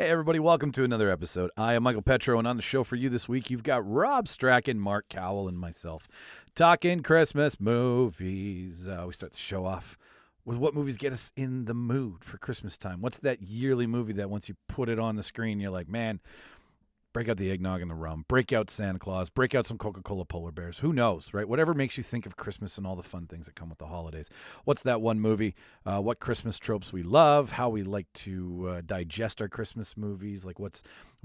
Hey, everybody, welcome to another episode. I am Michael Petrow, and on the show for you this week, you've got Rob Strachan, Mark Cowell, and myself talking Christmas movies. We start the show off with what movies get us in the mood for Christmas time. What's that yearly movie that once you put it on the screen, you're like, man, break out the eggnog and the rum, break out Santa Claus, break out some Coca-Cola polar bears. Who knows, right? Whatever makes you think of Christmas and all the fun things that come with the holidays. What's that one movie? What Christmas tropes we love, how we like to digest our Christmas movies, like what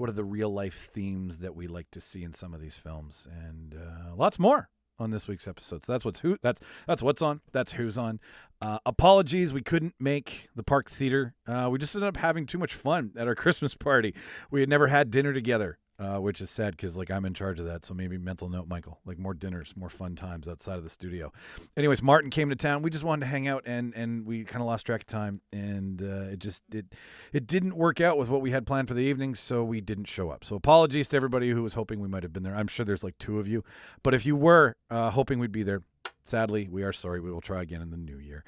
are the real life themes that we like to see in some of these films, and lots more on this week's episode. So that's what's on. That's who's on. Apologies, we couldn't make the Park Theater. We just ended up having too much fun at our Christmas party. We had never had dinner together, which is sad because I'm in charge of that. So maybe mental note, Michael, more dinners, more fun times outside of the studio. Anyways, Martin came to town. We just wanted to hang out, and we kind of lost track of time, and it didn't work out with what we had planned for the evening, so we didn't show up. So apologies to everybody who was hoping we might have been there. I'm sure there's two of you, but if you were hoping we'd be there, sadly, we are sorry. We will try again in the new year.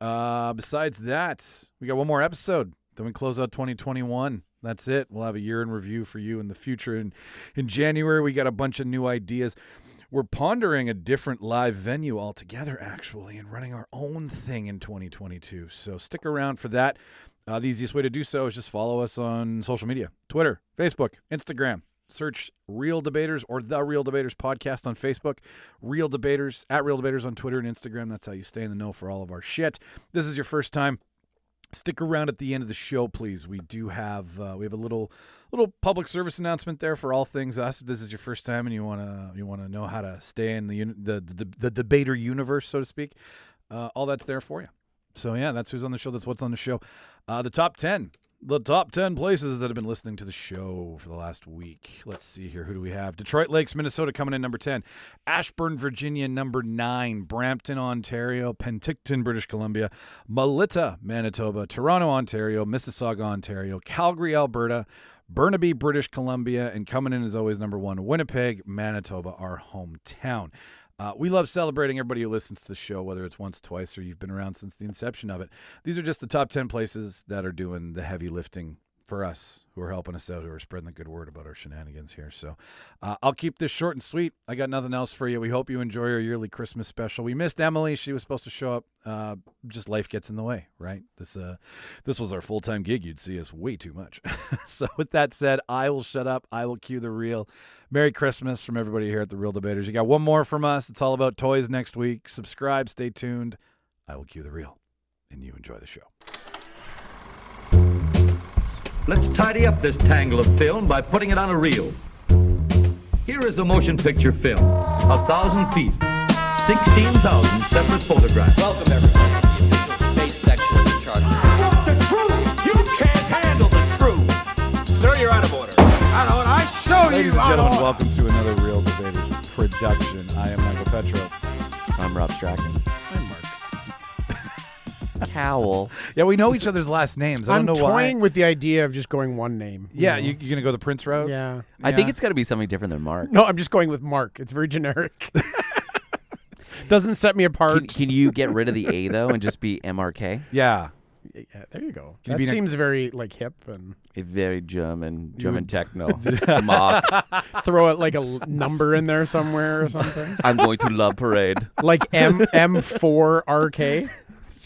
Besides that, we got one more episode. Then we close out 2021. That's it. We'll have a year in review for you in the future. And in January, we got a bunch of new ideas. We're pondering a different live venue altogether, actually, and running our own thing in 2022. So stick around for that. The easiest way to do so is just follow us on social media, Twitter, Facebook, Instagram. Search Real Debaters or The Real Debaters Podcast on Facebook, Real Debaters, at Real Debaters on Twitter and Instagram. That's how you stay in the know for all of our shit. This is your first time. Stick around at the end of the show, please. We do have a little public service announcement there for all things us. If this is your first time and you wanna know how to stay in the debater universe, so to speak, all that's there for you. So yeah, that's who's on the show. That's what's on the show. The top 10 places that have been listening to the show for the last week. Let's see here. Who do we have? Detroit Lakes, Minnesota coming in number 10. Ashburn, Virginia, number 9. Brampton, Ontario. Penticton, British Columbia. Melita, Manitoba. Toronto, Ontario. Mississauga, Ontario. Calgary, Alberta. Burnaby, British Columbia. And coming in as always, number 1, Winnipeg, Manitoba, our hometown. We love celebrating everybody who listens to the show, whether it's once, twice, or you've been around since the inception of it. These are just the top 10 places that are doing the heavy lifting for us, who are helping us out, who are spreading the good word about our shenanigans here. So I'll keep this short and sweet. I got nothing else for you. We hope you enjoy our yearly Christmas special. We missed Emily. She was supposed to show up. Just life gets in the way, right? This was our full-time gig. You'd see us way too much. So with that said, I will shut up. I will cue the reel. Merry Christmas from everybody here at The Real Debaters. You got one more from us. It's all about toys next week. Subscribe. Stay tuned. I will cue the reel, and you enjoy the show. Let's tidy up this tangle of film by putting it on a reel. Here is a motion picture film, 1,000 feet, 16,000 separate photographs. Welcome, everybody, to the official space section of the charter. What's the truth? You can't handle the truth. Sir, you're out of order. Out of order. I show you. Ladies and gentlemen, welcome to another Real Debaters production. I am Michael Petrow. I'm Rob Strachan. I'm Mark. Cowell. Yeah, we know each other's last names. I don't know why. I'm toying with the idea of just going one name. Yeah, you're going to go the Prince route? Yeah. I think it's got to be something different than Mark. No, I'm just going with Mark. It's very generic. Doesn't set me apart. Can you get rid of the A, though, and just be MRK? Yeah. Yeah, there you go. Can you That be seems very hip and A very German techno. throw it like a number in there somewhere or something. I'm going to Love Parade. Like M4RK.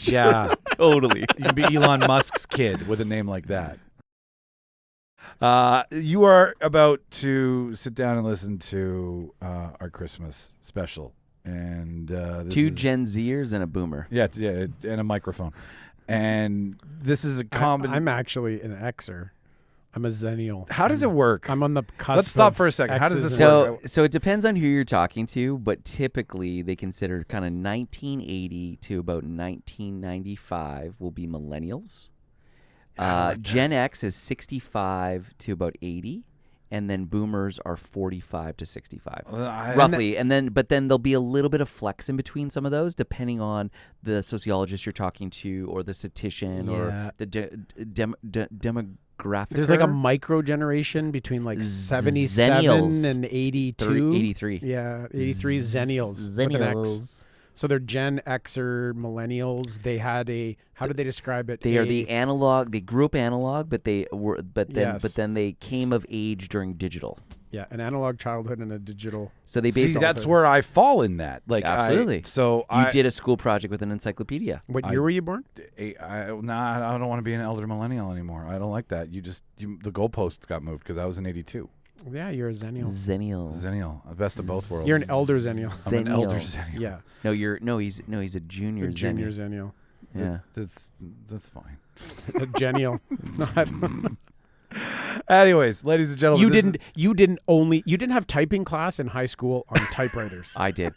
Yeah. Totally. You can be Elon Musk's kid with a name like that. You are about to sit down and listen to our Christmas special. And Two Gen Zers and a boomer. Yeah, and a microphone. And this is a combination. I'm actually an Xer. I'm a Zennial. How does it work? I'm on the cusp. Let's stop of for a second. How does X's this and- work? So it depends on who you're talking to, but typically they consider kind of 1980 to about 1995 will be millennials. Gen X is 65 to about 80. And then boomers are 45 to 65, roughly. But then there'll be a little bit of flex in between some of those, depending on the sociologist you're talking to, or the statistician, or the demographic. There's like a micro generation between like 77 Zennials. and 82. 83. Yeah, 83 Zennials. With an X. So they're Gen Xer millennials. They had a. How did they describe it? They are the analog. They grew up analog, but then Yes. they came of age during digital. Yeah, an analog childhood and a digital. So they See, basically that's where I fall in that. Like, absolutely. So you did a school project with an encyclopedia. What year were you born? I don't want to be an elder millennial anymore. I don't like that. The goalposts got moved because I was in '82. Yeah, you're a Zennial. Zennial, best of both worlds. You're an elder Zennial. I'm an elder Zennial. Yeah. He's a junior. A junior Zennial. Yeah. That's fine. A genial. Anyways, ladies and gentlemen, You didn't have typing class in high school on typewriters. I did.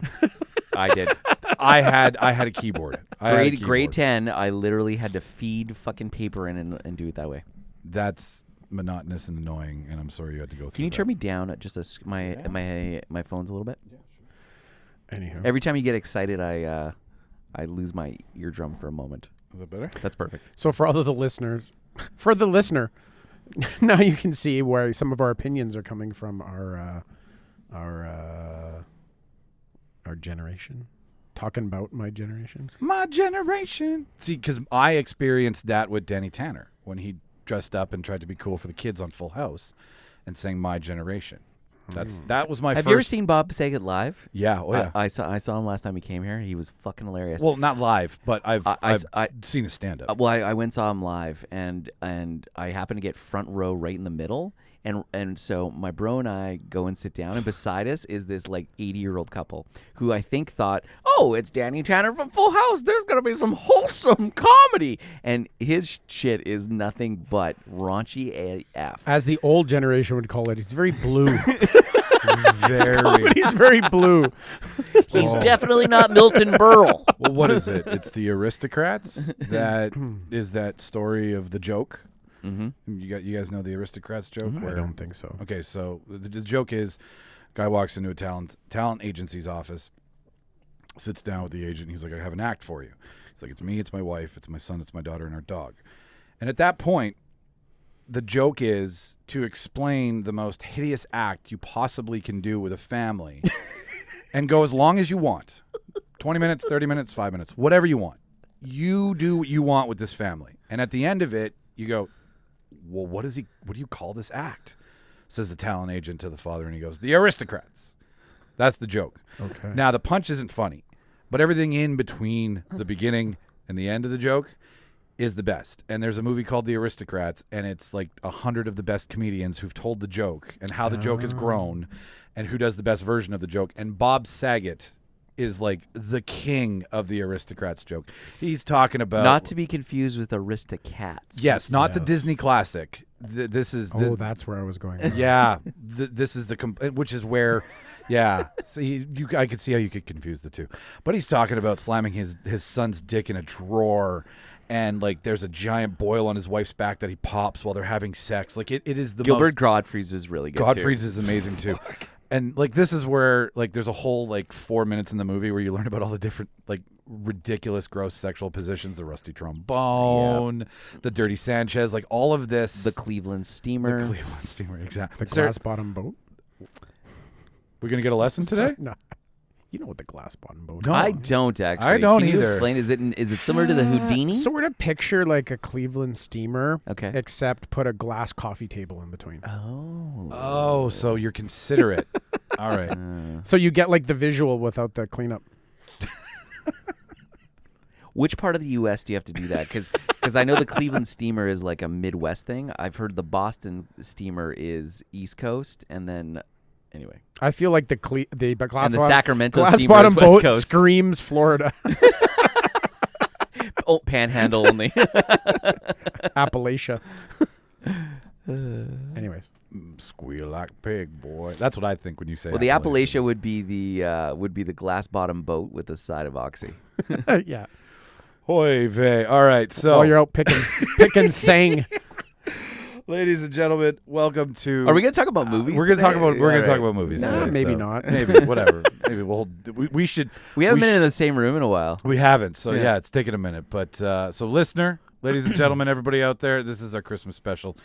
I had a keyboard. Grade 10, I literally had to feed fucking paper in and do it that way. That's monotonous and annoying, and I'm sorry you had to go through. Can you that. turn me down at just my phones a little bit? Anywho. Every time you get excited, I lose my eardrum for a moment. Is that better? That's perfect. So for all of the listeners, for the listener, now you can see where some of our opinions are coming from our generation. Talking about my generation. My generation. See, because I experienced that with Danny Tanner when he dressed up and tried to be cool for the kids on Full House and sang My Generation. That was my first. Have you ever seen Bob Saget live? Yeah, oh yeah. I saw him last time he came here. He was fucking hilarious. Well, not live, but I've seen his stand-up. Well, I went and saw him live, and I happened to get front row right in the middle, and so my bro and I go and sit down, and beside us is this like 80-year-old couple who I think thought, oh, it's Danny Tanner from Full House. There's gonna be some wholesome comedy, and his shit is nothing but raunchy AF. As the old generation would call it, he's very blue. Very. He's very blue. He's definitely not Milton Berle. Well, what is it? It's the Aristocrats. That is that story of the joke. Mm-hmm. You guys know the Aristocrats joke? I don't think so. Okay, so the joke is, guy walks into a talent agency's office, sits down with the agent. He's like, I have an act for you. He's like, it's me, it's my wife, it's my son, it's my daughter, and our dog. And at that point, the joke is to explain the most hideous act you possibly can do with a family and go as long as you want. 20 minutes, 30 minutes, 5 minutes, whatever you want. You do what you want with this family. And at the end of it, you go, well, what do you call this act? Says the talent agent to the father, and he goes, the Aristocrats. That's the joke. Okay. Now, the punch isn't funny, but everything in between the beginning and the end of the joke is the best. And there's a movie called The Aristocrats, and it's like 100 of the best comedians who've told the joke and how the joke has grown and who does the best version of the joke. And Bob Saget is like the king of the Aristocrats joke. He's talking about... Not to be confused with Aristocats. Yes, not the Disney classic. This is... that's where I was going. Yeah. This is which is where... Yeah. See, I could see how you could confuse the two. But he's talking about slamming his son's dick in a drawer, and like there's a giant boil on his wife's back that he pops while they're having sex. Like it is the Gilbert most... Gottfried's is really good Gottfried's too. is amazing too. And like this is where like there's a whole like 4 minutes in the movie where you learn about all the different like ridiculous gross sexual positions, the rusty trombone, the dirty Sanchez, like all of this. The Cleveland Steamer. The Cleveland Steamer, exactly. The glass bottom boat. We're gonna get a lesson today? No. You know what the glass bottom boat is. No. I don't actually. I don't Can you either. explain? Is it similar to the Houdini? Sort of picture like a Cleveland steamer, Okay. except put a glass coffee table in between. Oh, so you're considerate. All right. So you get like the visual without the cleanup. Which part of the U.S. do you have to do that? Because I know the Cleveland Steamer is like a Midwest thing. I've heard the Boston Steamer is East Coast, and then anyway. I feel like the glass And the Sacramento glass Steamer bottom is West boat Coast. screams Florida. Oh, Panhandle only. Appalachia. Anyways, Squeal like pig, boy. That's what I think when you say. Well, the Appalachia would be the glass bottom boat with a side of oxy. yeah. Hoy vey. All right, so While you're out picking sang. ladies and gentlemen, welcome to. Are we going to talk about movies? We're going to talk today? about. We're going to All talk right. about movies. Nah, today, maybe so not. Maybe whatever. Maybe we should. We haven't been in the same room in a while. We haven't. So yeah, it's taken a minute. But so listener, ladies and gentlemen, everybody out there, this is our Christmas special.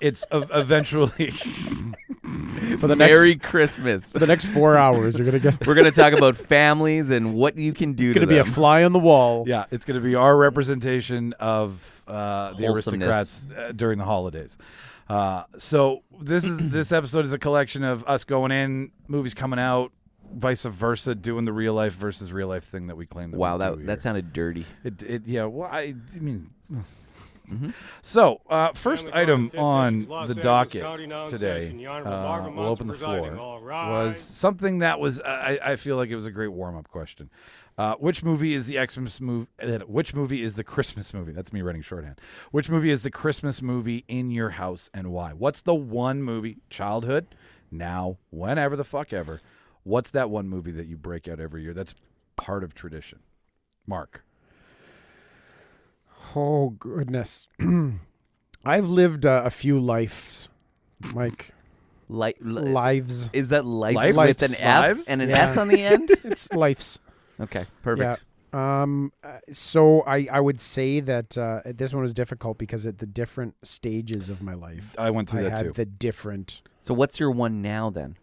It's eventually. For the Merry Christmas. For the next 4 hours, you're gonna get. We're going to talk about families and what you can do to Gonna be a them. fly on the wall. Yeah, it's going to be our representation of the Wholesomeness. aristocrats during the holidays. So this episode is a collection of us going in, movies coming out, vice versa, doing the real life versus real life thing that we claim. Wow, we do here. that sounded dirty. Yeah. Well, I mean. So, first item on the docket today, we'll open the floor, was something that was, I feel like it was a great warm-up question. Which movie is the Xmas movie? Which movie is the Christmas movie? That's me writing shorthand. Which movie is the Christmas movie in your house and why? What's the one movie, childhood, now, whenever the fuck ever, what's that one movie that you break out every year that's part of tradition? Mark. Oh goodness, I've lived a few lives, Mike. Lives. Is that life Lives? with an F Lives? and an Yeah. S on the end? It's lives. Okay, perfect. Yeah. So I would say that this one was difficult because at the different stages of my life, I went through I that had too. the different. So what's your one now then?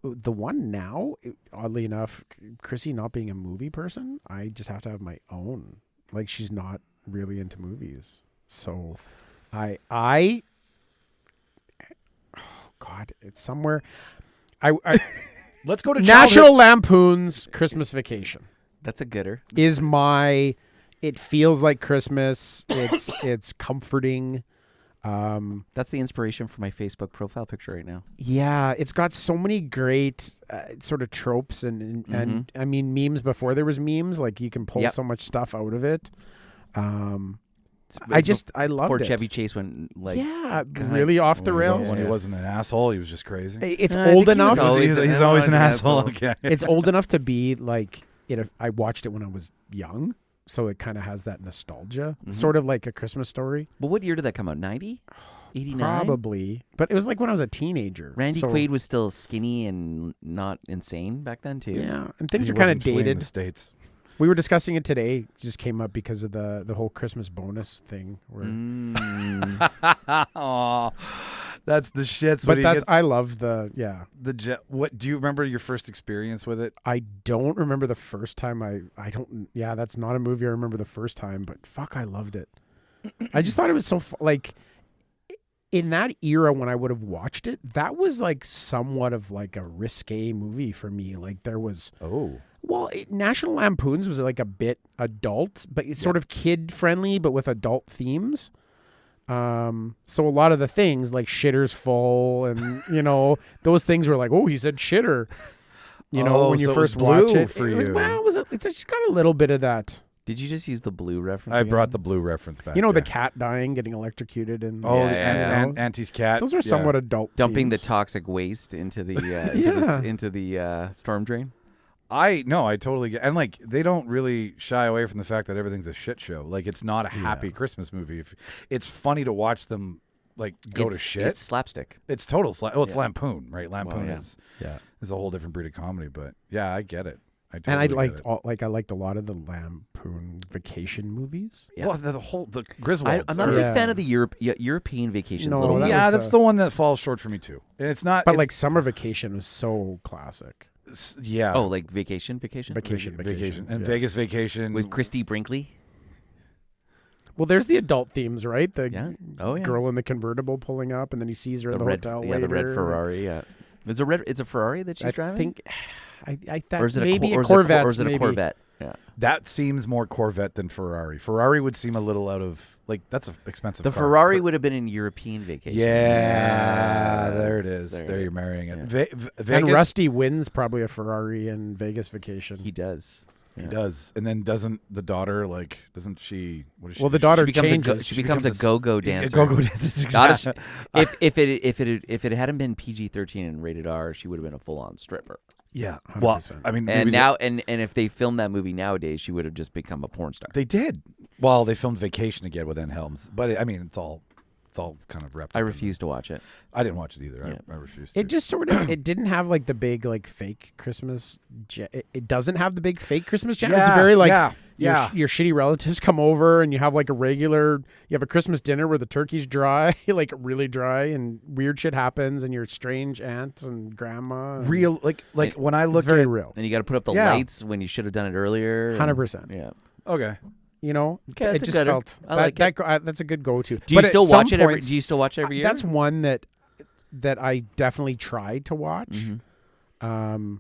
The one now, oddly enough, Chrissy not being a movie person, I just have to have my own. Like she's not really into movies, so I oh God, it's somewhere. I Let's go to National Lampoon's Christmas Vacation That's a gooder. is my. It feels like Christmas. It's comforting. That's the inspiration for my Facebook profile picture right now. Yeah, it's got so many great sort of tropes and I mean memes before there was memes. Like you can pull Yep. so much stuff out of it. I loved Before it. Chevy Chase went like Yeah, kinda- really off the rails. When he wasn't an asshole, he was just crazy. It's I old think he was enough. always He's always an asshole. Okay. It's old enough to be like it. I watched it when I was young, so it kind of has that nostalgia, sort of like A Christmas Story. Well, what year did that come out? 90? 89? Probably, but it was like when I was a teenager. Randy so, Quaid was still skinny and not insane back then too. Yeah, and things He are kind of wasn't fleeing dated. the States. We were discussing it today. It just came up because of the whole Christmas bonus thing. Where, Aw, that's the shits. but that's I love What do you remember your first experience with it? I don't remember the first time I don't. Yeah, that's not a movie I remember the first time. But fuck, I loved it. I just thought it was so like in that era when I would have watched it. That was like somewhat of like a risque movie for me. Like there was. Well, National Lampoon's was like a bit adult, but it's sort of kid friendly, but with adult themes. So a lot of the things like shitter's full and, those things were like, oh, he said shitter, when you so it first was blue watch it. for it was, you. well, it's just got a little bit of that. Did you just use the blue reference? I again? brought the blue reference back. The there. cat dying, getting electrocuted. And, Auntie's cat. Those are somewhat adult dumping the themes. toxic waste into the into the storm drain. I totally get, and like they don't really shy away from the fact that everything's a shit show. Like it's not a happy Christmas movie. It's funny to watch them like go to shit. It's slapstick. It's total. It's Lampoon, right? Lampoon Well, is a whole different breed of comedy. But yeah, I get it. I And I get liked it. I liked a lot of the Lampoon vacation movies. Yeah. Well, the Griswolds. I'm not a big fan of the European vacations. No, little that weird. yeah, was that's the one that falls short for me too. And it's not. But it's- like Summer Vacation was so classic. yeah. Oh, like vacation. Vacation. And yeah. Vegas Vacation With Christy Brinkley. Well, there's the adult themes, right? The Yeah. Oh yeah. girl in the convertible pulling up, and then he sees her in the red, hotel yeah, later. the red Ferrari. Yeah. It's a Ferrari that she's I driving. think, I or is it maybe a a Corvette. Or is it a maybe. Corvette? Yeah. That seems more Corvette than Ferrari. Ferrari would seem a little out of like that's an expensive. The car. Ferrari would have been in European vacation. Yeah, there it Yes, is. there There it you're is. marrying it. Yeah. Vegas, And Rusty wins probably a Ferrari in Vegas Vacation. He does. he does, and then doesn't the daughter doesn't she? What does she? Well, the do? daughter She becomes changes. she becomes a go-go dancer. A go-go dancer. Not Exactly. if it hadn't been PG-13 and rated R, she would have been a full-on stripper. Yeah. Well, 100%. I mean, And maybe now, and if they filmed that movie nowadays, she would have just become a porn star. they did. Well, they filmed Vacation again with N. Helms, but I mean, it's all It's all kind of wrapped. I up in refuse to watch it. I didn't watch it either. Yeah. I refused to. It just sort of it didn't have like the big like fake Christmas. It doesn't have the big fake Christmas jam. It's very like your shitty relatives come over and you have like you have a Christmas dinner where the turkey's dry, like really dry, and weird shit happens, and your strange aunt and grandma. And real like when I look it's very at real. And you got to put up the lights when you should have done it earlier. 100%. Yeah. okay. You know, Okay, it that's a just gooder. felt I like it. that's a good go-to. Do you But still at some watch it every? points- Do you still watch it every year? That's one that I definitely tried to watch. Mm-hmm.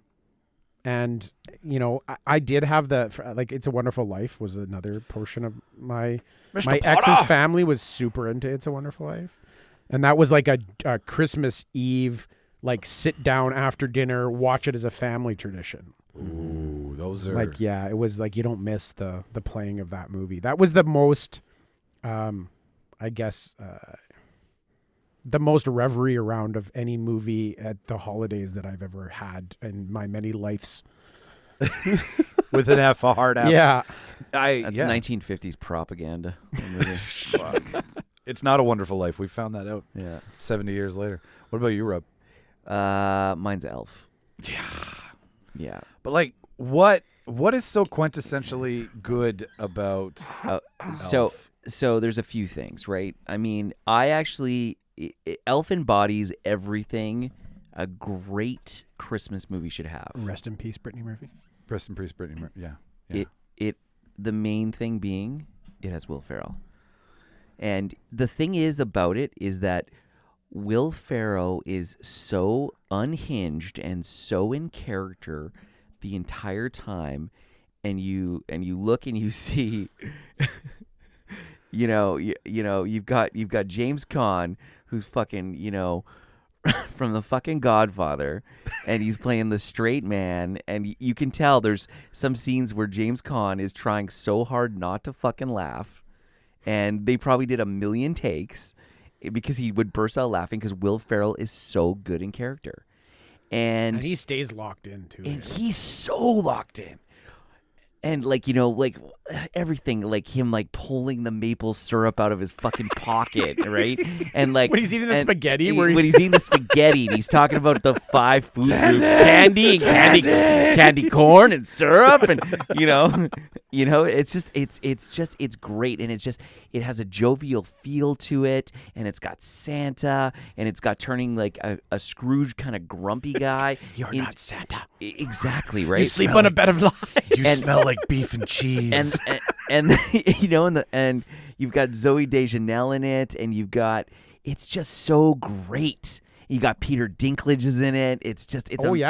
And you know, I did have like It's a Wonderful Life was another portion of my ex's family was super into It's a Wonderful Life, and that was like a Christmas Eve like sit down after dinner, watch it as a family tradition. Ooh, those are Like it was like you don't miss the playing of that movie. That was the most, I guess. The most reverie around of any movie at the holidays that I've ever had in my many lives. with an F, a hard F. Yeah. That's 1950s propaganda. It's not a Wonderful Life. We found that out Yeah. 70 years later. What about you, Rob? Mine's Elf. Yeah. But like, what is so quintessentially good about So there's a few things, right? I mean, Elf embodies everything a great Christmas movie should have. Rest in peace, Brittany Murphy. Rest in peace, Brittany Murphy? Yeah. The main thing being it has Will Ferrell. And the thing is about it is that Will Ferrell is so unhinged and so in character the entire time, and you look and you see you've got James Caan, who's fucking, from the fucking Godfather, and he's playing the straight man, and you can tell there's some scenes where James Caan is trying so hard not to fucking laugh, and they probably did 1,000,000 takes because he would burst out laughing because Will Ferrell is so good in character. And he stays locked in too. And he's so locked in. And like everything, like him like pulling the maple syrup out of his fucking pocket, right? And like when he's eating the spaghetti, when he's eating the spaghetti, and he's talking about the 5 food groups: candy corn, and syrup, and it's great, and it has a jovial feel to it, and it's got Santa, and it's got turning like a Scrooge kind of grumpy guy. You're not Santa. Exactly, right? You sleep on a bed of lies. You smell like beef and cheese. And and you've got Zooey Deschanel in it, and it's just so great. You got Peter Dinklage is in it. It's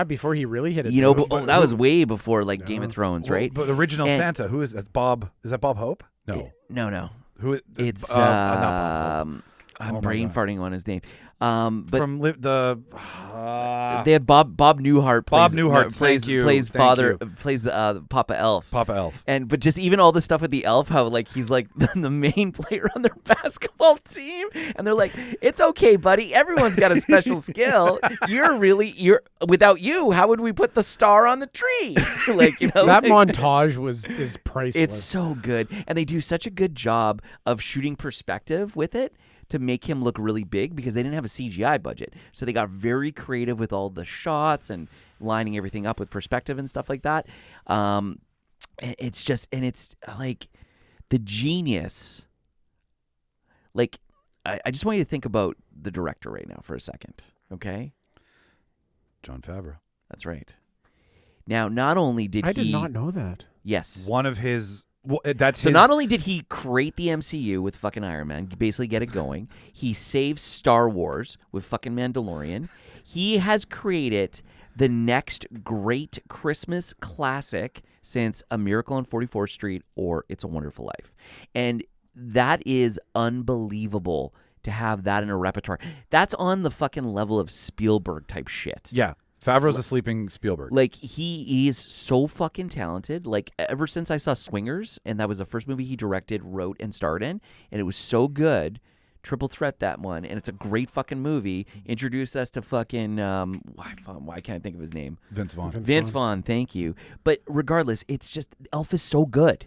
before he really hit it. That was way before like Game of Thrones, right? But the original Santa, who is that? Bob? Is that Bob Hope? No. No. Who? It's not Bob Hope. I'm brain farting on his name. But from they have Bob Newhart. Bob Newhart plays Papa Elf. Papa Elf. But just even all the stuff with the elf, how like he's like the main player on their basketball team, and they're like, "It's okay, buddy. Everyone's got a special skill. You're without you. How would we put the star on the tree?" That montage is priceless. It's so good, and they do such a good job of shooting perspective with it to make him look really big because they didn't have a CGI budget. So they got very creative with all the shots and lining everything up with perspective and stuff like that. It's like the genius. Like, I just want you to think about the director right now for a second, okay? Jon Favreau. That's right. Now, not only did I did not know that. Yes. One of his... not only did he create the MCU with fucking Iron Man, basically get it going, he saved Star Wars with fucking Mandalorian. He has created the next great Christmas classic since A Miracle on 44th Street or It's a Wonderful Life. And that is unbelievable to have that in a repertoire. That's on the fucking level of Spielberg type shit. Yeah. Favreau's a sleeping Spielberg. Like, he is so fucking talented. Like, ever since I saw Swingers, and that was the first movie he directed, wrote, and starred in, and it was so good. Triple Threat, that one, and it's a great fucking movie. Introduced us to fucking, why can't I think of his name? Vince Vaughn. Vince Vaughn, thank you. But regardless, it's just, Elf is so good.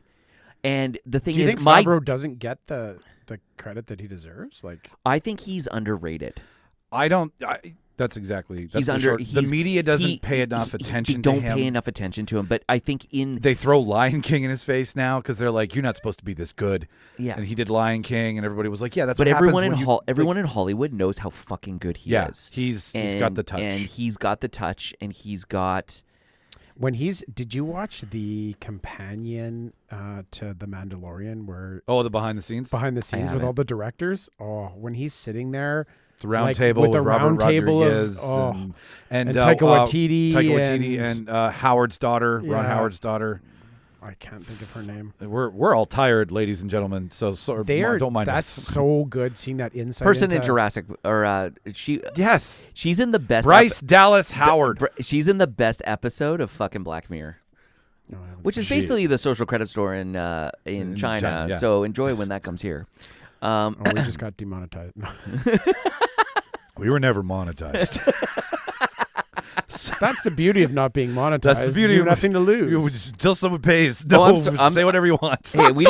And the thing Do you is, think Favreau doesn't get the the credit that he deserves? Like, I think he's underrated. That's exactly. That's He's the under. short- the media doesn't pay enough attention to him. Don't pay enough attention to him. But I think They throw Lion King in his face now because they're like, "You're not supposed to be this good." Yeah. And he did Lion King, and everybody was like, "Yeah, that's." But what everyone happens in when you, everyone in Hollywood knows how fucking good he is. He's got the touch. And he's got the touch, and he's got. did you watch the companion to The Mandalorian where the behind the scenes with haven't. all the directors? Oh, when he's sitting there, the round like, table with the Robert round table Rodriguez and Taika Waititi and Howard's daughter, Ron Yeah. Howard's daughter. I can't think of her name. We're all tired, ladies and gentlemen. So don't mind That's us. so good seeing that insight. Person in into, Jurassic, or she. Yes, She's in the best. Bryce Dallas Howard. She's in the best episode of fucking Black Mirror, No, I haven't which is seen basically the social credit store in China. China, yeah. So enjoy when that comes here. it. We just got demonetized. No. We were never monetized. That's the beauty of not being monetized. That's the beauty You of have nothing to lose. Until someone pays. No, say whatever you want. Hey, we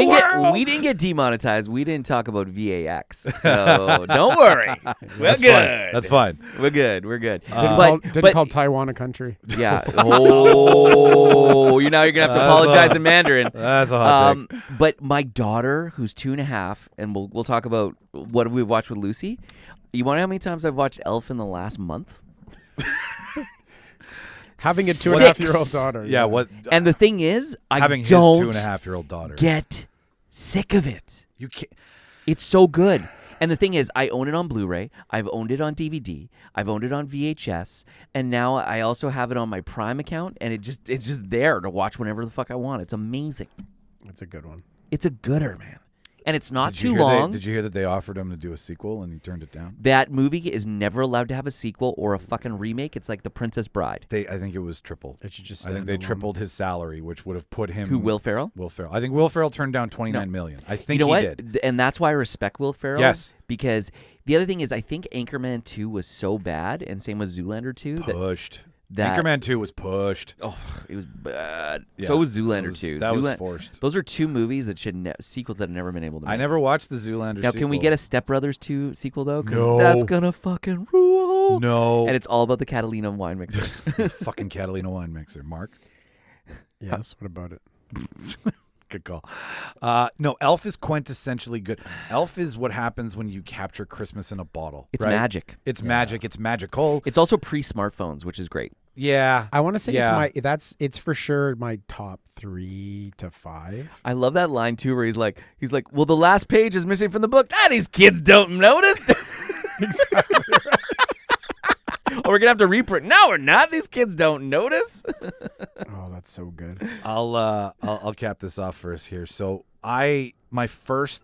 didn't get demonetized. We didn't talk about VAX, so don't worry. We're good. That's fine. We're good. We're good. Didn't call Taiwan a country. Yeah. Oh, you're gonna have to apologize in Mandarin. That's a hot take. But my daughter, who's 2.5, and we'll talk about what we've watched with Lucy. You want to know how many times I've watched Elf in the last month? Having a 6. 2.5-year-old daughter. Yeah, what? And the thing is, I having his don't 2.5-year-old daughter. get sick of it. You can't. It's so good. And the thing is, I own it on Blu-ray. I've owned it on DVD. I've owned it on VHS. And now I also have it on my Prime account. And it's just there to watch whenever the fuck I want. It's amazing. That's a good one. It's a gooder, man. And it's not Did you too hear long. did you hear that they offered him to do a sequel and he turned it down? That movie is never allowed to have a sequel or a fucking remake. It's like The Princess Bride. I think it was triple. It should just I think they stand alone. tripled his salary, which would have put him. Who, Will Ferrell? Will Ferrell. I think Will Ferrell turned down $29 million. I think You know he what? did. And that's why I respect Will Ferrell. Yes. Because the other thing is, I think Anchorman 2 was so bad, and same with Zoolander 2. Pushed. that Anchorman 2 was pushed. Oh, it was bad. Yeah, So was Zoolander 2. That was forced. Those are two movies that sequels that have never been able to make. I never watched the Zoolander Now, sequel. can we get a Step Brothers 2 sequel, though? 'Cause No. That's going to fucking rule. No. And it's all about the Catalina wine mixer. Fucking Catalina wine mixer. Mark? Yes. What about it? Good call. No, Elf is quintessentially good. Elf is what happens when you capture Christmas in a bottle. It's right? magic. It's magic. It's magical. It's also pre-smartphones, which is great. Yeah. I want to say Yeah. it's for sure my top 3 to 5. I love that line, too, where he's like, well, the last page is missing from the book. These kids don't notice. Exactly. Oh, we're going to have to reprint. No, we're not. These kids don't notice. Oh, that's so good. I'll cap this off for us here. So my first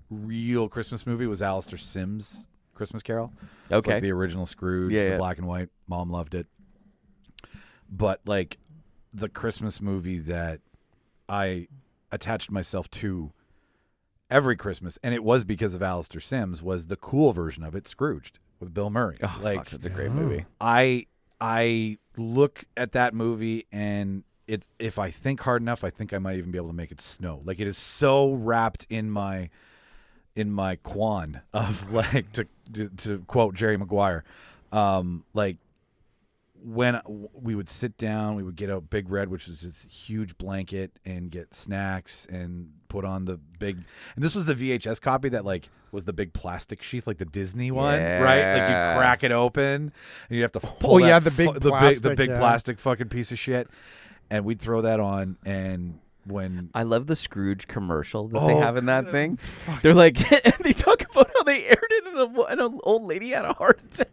real Christmas movie was Alistair Sim's Christmas Carol. It's Okay. like the original Scrooge, Yeah, the yeah. black and white. Mom loved it. But the Christmas movie that I attached myself to every Christmas, and it was because of Alistair Sims, was the cool version of it, Scrooged, with Bill Murray. Oh, fuck, that's a great movie. I look at that movie, and it's, if I think hard enough, I think I might even be able to make it snow. It is so wrapped in my quan of to quote Jerry Maguire, when we would sit down, we would get a Big Red, which was this huge blanket, and get snacks and put on the big. And this was the VHS copy that was the big plastic sheath, like the Disney one, right? Like you crack it open, and you have to pull. the big plastic, big yeah. plastic fucking piece of shit. And we'd throw that on, and when I love the Scrooge commercial that they have in that thing. fucking- They're like, and they talk about how they aired it, and an old lady had a heart attack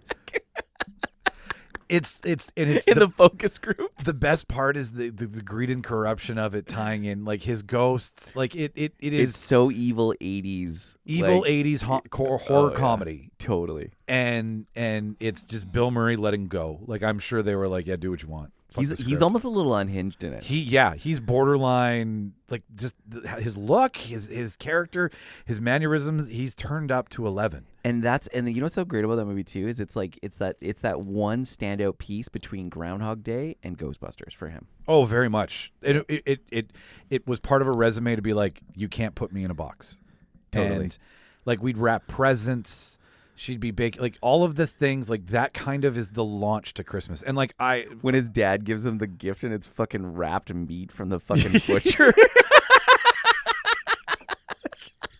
it's in the focus group. the best part is the greed and corruption of it tying in his ghosts. It It's is so evil 80s. evil like, 80s horror yeah. comedy. Totally. And it's just Bill Murray letting go. I'm sure they were like, yeah, do what you want. Fuck the He's script. almost a little unhinged in it. He's borderline, just his look, his character, his mannerisms. He's turned up to 11. And you know what's so great about that movie too is it's that one standout piece between Groundhog Day and Ghostbusters for him. Oh, very much. It was part of a resume to be like, you can't put me in a box. Totally. And Like we'd wrap presents. She'd be baking, like all of the things, like that kind of is the launch to Christmas. And like when his dad gives him the gift and it's fucking wrapped meat from the fucking butcher.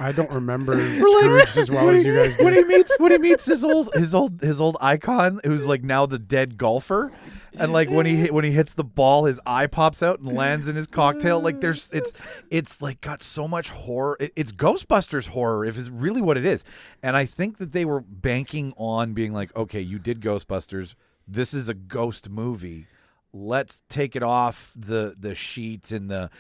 I don't remember Scrooge as well as you guys do. when he meets his old icon, who's like now the dead golfer, and like when he hits the ball, his eye pops out and lands in his cocktail. Like it's like got so much horror. It's Ghostbusters horror, if it's really what it is. And I think that they were banking on being like, okay, you did Ghostbusters. This is a ghost movie. Let's take it off the sheets and the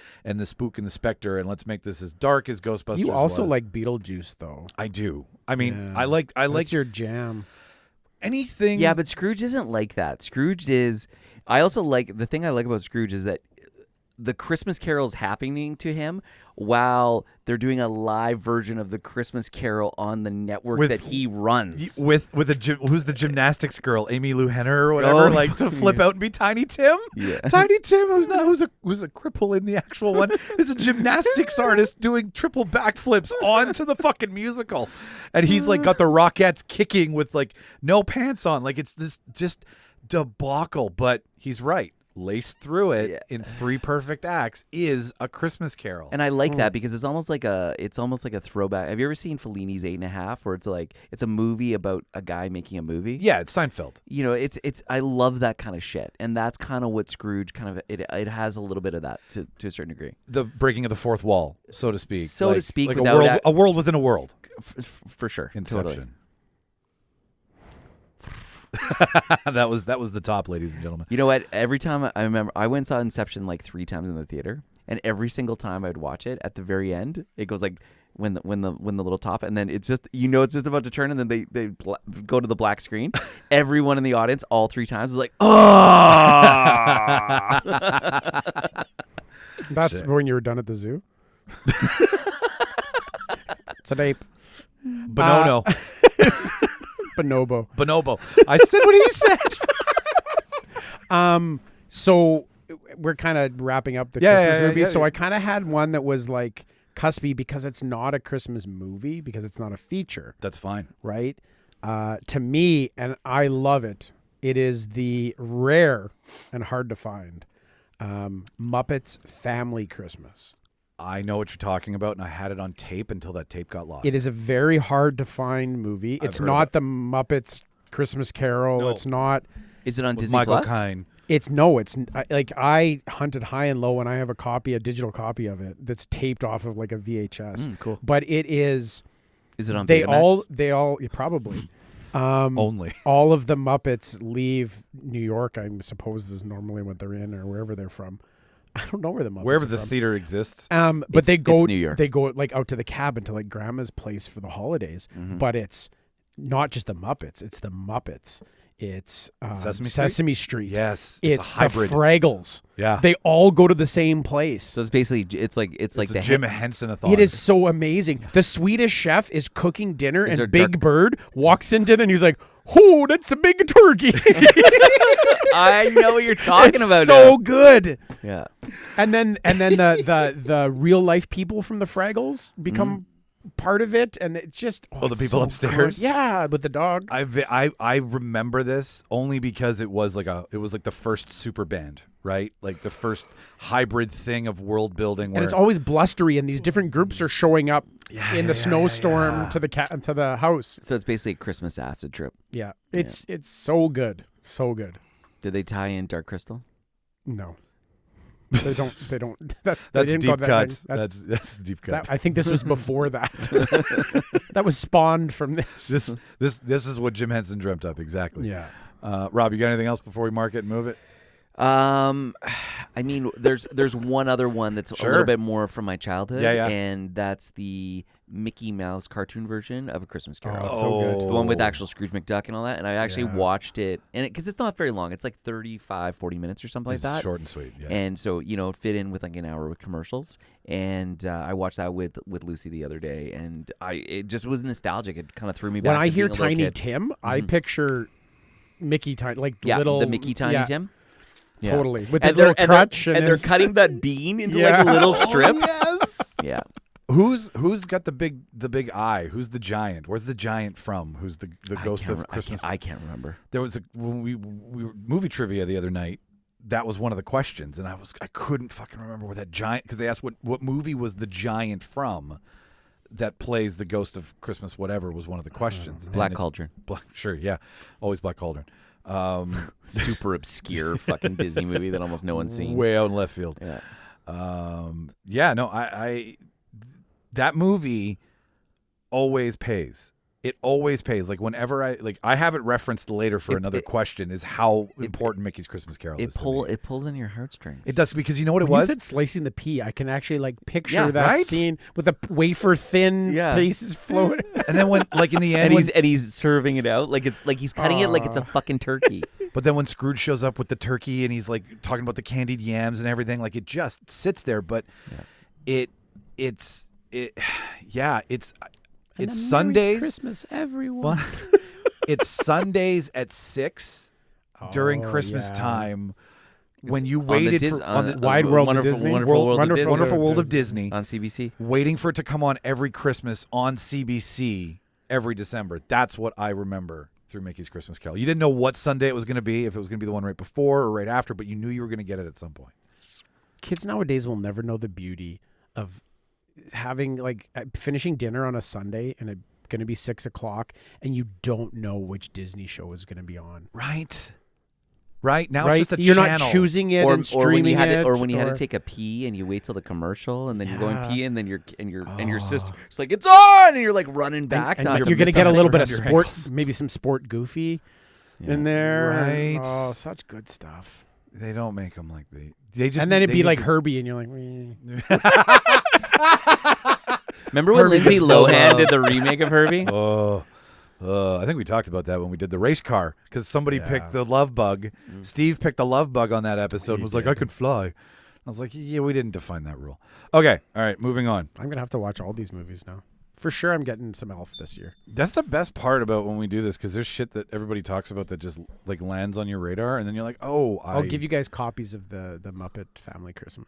spook and the specter, and let's make this as dark as Ghostbusters. You also was. like Beetlejuice, though. I do. I mean, Yeah. I like That's your jam. anything. Yeah, but Scrooge isn't like that. Scrooge is. I also like the thing I like about Scrooge is that the Christmas Carol is happening to him while they're doing a live version of the Christmas Carol on the network that he runs. Who's the gymnastics girl, Amy Lou Henner or whatever, like to flip out and be Tiny Tim. Yeah. Tiny Tim, who's a cripple in the actual one, is a gymnastics artist doing triple backflips onto the fucking musical, and he's like got the Rockettes kicking with like no pants on, like it's this just debacle. But he's right. Laced through it in 3 perfect acts is A Christmas Carol. And I like that because it's almost like a throwback. Have you ever seen Fellini's 8.5, where it's a movie about a guy making a movie? Yeah, it's Seinfeld. You know, it's I love that kind of shit, and that's kind of what Scrooge kind of it has a little bit of that to a certain degree. The breaking of the fourth wall, so to speak. Like without a world within a world. For sure. Inception. Totally. that was the top, ladies and gentlemen. You know what? Every time I remember, I went and saw Inception like 3 times in the theater, and every single time I'd watch it, at the very end, it goes like when the little top, and then it's just it's just about to turn, and then they go to the black screen. Everyone in the audience, all 3 times, was like, oh. That's when you were done at the zoo. It's an ape. Bonono. Bonobo. I said what he said. So we're kind of wrapping up the Christmas movie. So I kind of had one that was like cuspy because it's not a Christmas movie, because it's not a feature. That's fine. Right? To me, and I love it, it is the rare and hard to find Muppets Family Christmas. I know what you're talking about, and I had it on tape until that tape got lost. It is a very hard to find movie. It's not the Muppets Christmas Carol. No. It's not. Is it on With Disney Michael Plus? Caine. It's like I hunted high and low, and I have a digital copy of it that's taped off of like a VHS. Cool. But it is. Is it on? They Betamax? probably. Only. All of the Muppets leave New York. I suppose is normally what they're in or wherever they're from. I don't know where the Muppets Wherever are the from. theater exists. But they go. It's New York. They go like out to the cabin to like Grandma's place for the holidays. But it's not just the Muppets. It's the Muppets. It's Sesame Street. Yes, It's a hybrid. the Fraggles. Yeah. They all go to the same place. So it's basically it's like It's the a Jim Henson-a-thon. It is so amazing. The Swedish chef is cooking dinner, Is there and Big dark- Bird walks into it, and he's like, "Oh, that's a big turkey." I know what you're talking It's about. so now. good. Yeah. And then the real life people from the Fraggles become part of it, and it's just the it's people so upstairs? good. Yeah, with the dog. I remember this only because it was like the first super band, right? Like the first hybrid thing of world building. Where And it's always blustery, and these different groups are showing up in the snowstorm to the house. So it's basically a Christmas acid trip. Yeah, it's so good, so good. Did they tie in Dark Crystal? No, they don't. They don't. They that's didn't go deep that cuts. way. That's deep cut. I think this was before that. That was spawned from this. This is what Jim Henson dreamt up exactly. Yeah. Rob, you got anything else before we mark it and move it? I mean, there's one other one that's a little bit more from my childhood, Yeah. and that's the Mickey Mouse cartoon version of A Christmas Carol. Oh, so good. The one with actual Scrooge McDuck and all that. And I actually watched it, and because it's not very long, it's like 35, 40 minutes or something like It's that. short and sweet. Yeah. And so, it fit in with like an hour with commercials. And I watched that with Lucy the other day, and it just was nostalgic. It kind of threw me back. When I to hear being a little Tiny kid. Tim, I picture Mickey Tiny, like little the Mickey Tiny Tim. Yeah. Totally, with And his little they're- crutch, and they're cutting that bean into Yeah. like little strips. Yes. Yeah. Who's got the big eye? Who's the giant? Where's the giant from? Who's the ghost of Christmas? I can't remember. There was when we were movie trivia the other night. That was one of the questions, and I couldn't fucking remember where that giant, because they asked what movie was the giant from that plays the ghost of Christmas whatever was one of the questions. Black Cauldron. Sure, yeah, always Black Cauldron. Super obscure fucking Disney movie that almost no one's seen. Way out in left field. Yeah. I that movie always pays. It always pays. Like whenever I have it referenced later for another question is how important Mickey's Christmas Carol is. It pulls in your heartstrings. It does, because you know what it When was? you said slicing the pea, I can actually like picture Yeah, that right? scene with the wafer thin pieces floating. And then when like in the end and he's serving it out like it's like he's cutting it like it's a fucking turkey. but then when Scrooge shows up with the turkey and he's like talking about the candied yams and everything, like it just sits there, but it's Sundays. Christmas, everyone. It's Sundays at 6 during Christmas yeah. time when you On waited the for on the Wide World of Wonderful, Disney? Wonderful World of Disney. Wonderful World of Disney, On CBC. waiting for it to come on every Christmas on CBC every December. That's what I remember through Mickey's Christmas Carol. You didn't know what Sunday it was going to be, if it was going to be the one right before or right after, but you knew you were going to get it at some point. Kids nowadays will never know the beauty of having like finishing dinner on a Sunday and it's going to be 6 o'clock and you don't know which Disney show is going to be on. Right now, Right? it's just a You're channel. not choosing it and Or when streaming you had it. to take a pee and you wait till the commercial and then you're going Yeah. pee and then your sister it's like it's on and you're like running back. and not you're to going to miss get a out. little bit of around your sport, ankles. maybe some Sport Goofy in there. Right. Oh, such good stuff. They don't make them like they just. And then it'd they be need like to- Herbie and you're like, "Meh." Remember when Herbie Lindsay gets no Lohan love. did the remake of Herbie? I think we talked about that when we did the race car, because somebody Yeah. picked the love bug. Steve picked the love bug on that episode and He was like, did. I could fly. I was like, yeah, we didn't define that rule. Okay. All right. Moving on. I'm going to have to watch all these movies now. For sure, I'm getting some Elf this year. That's the best part about when we do this, because there's shit that everybody talks about that just like lands on your radar. And then you're like, oh, I'll give you guys copies of the Muppet Family Christmas.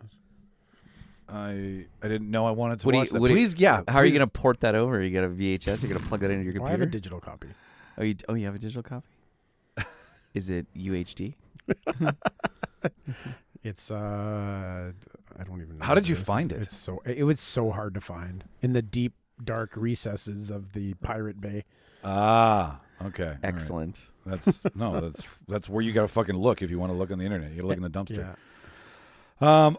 I didn't know I wanted to What do you- watch that. what do you- Please, yeah. How are you please. going to port that over? You got a VHS? You're going to plug that into your Oh, I computer? have a digital copy. Oh, you have a digital copy? Is it UHD? It's I don't even know. How what did you is. find it? It was so hard to find in the deep dark recesses of the Pirate Bay. Ah, okay. All right. Excellent. That's where you got to fucking look if you want to look on the internet. You got to look in the dumpster. Yeah.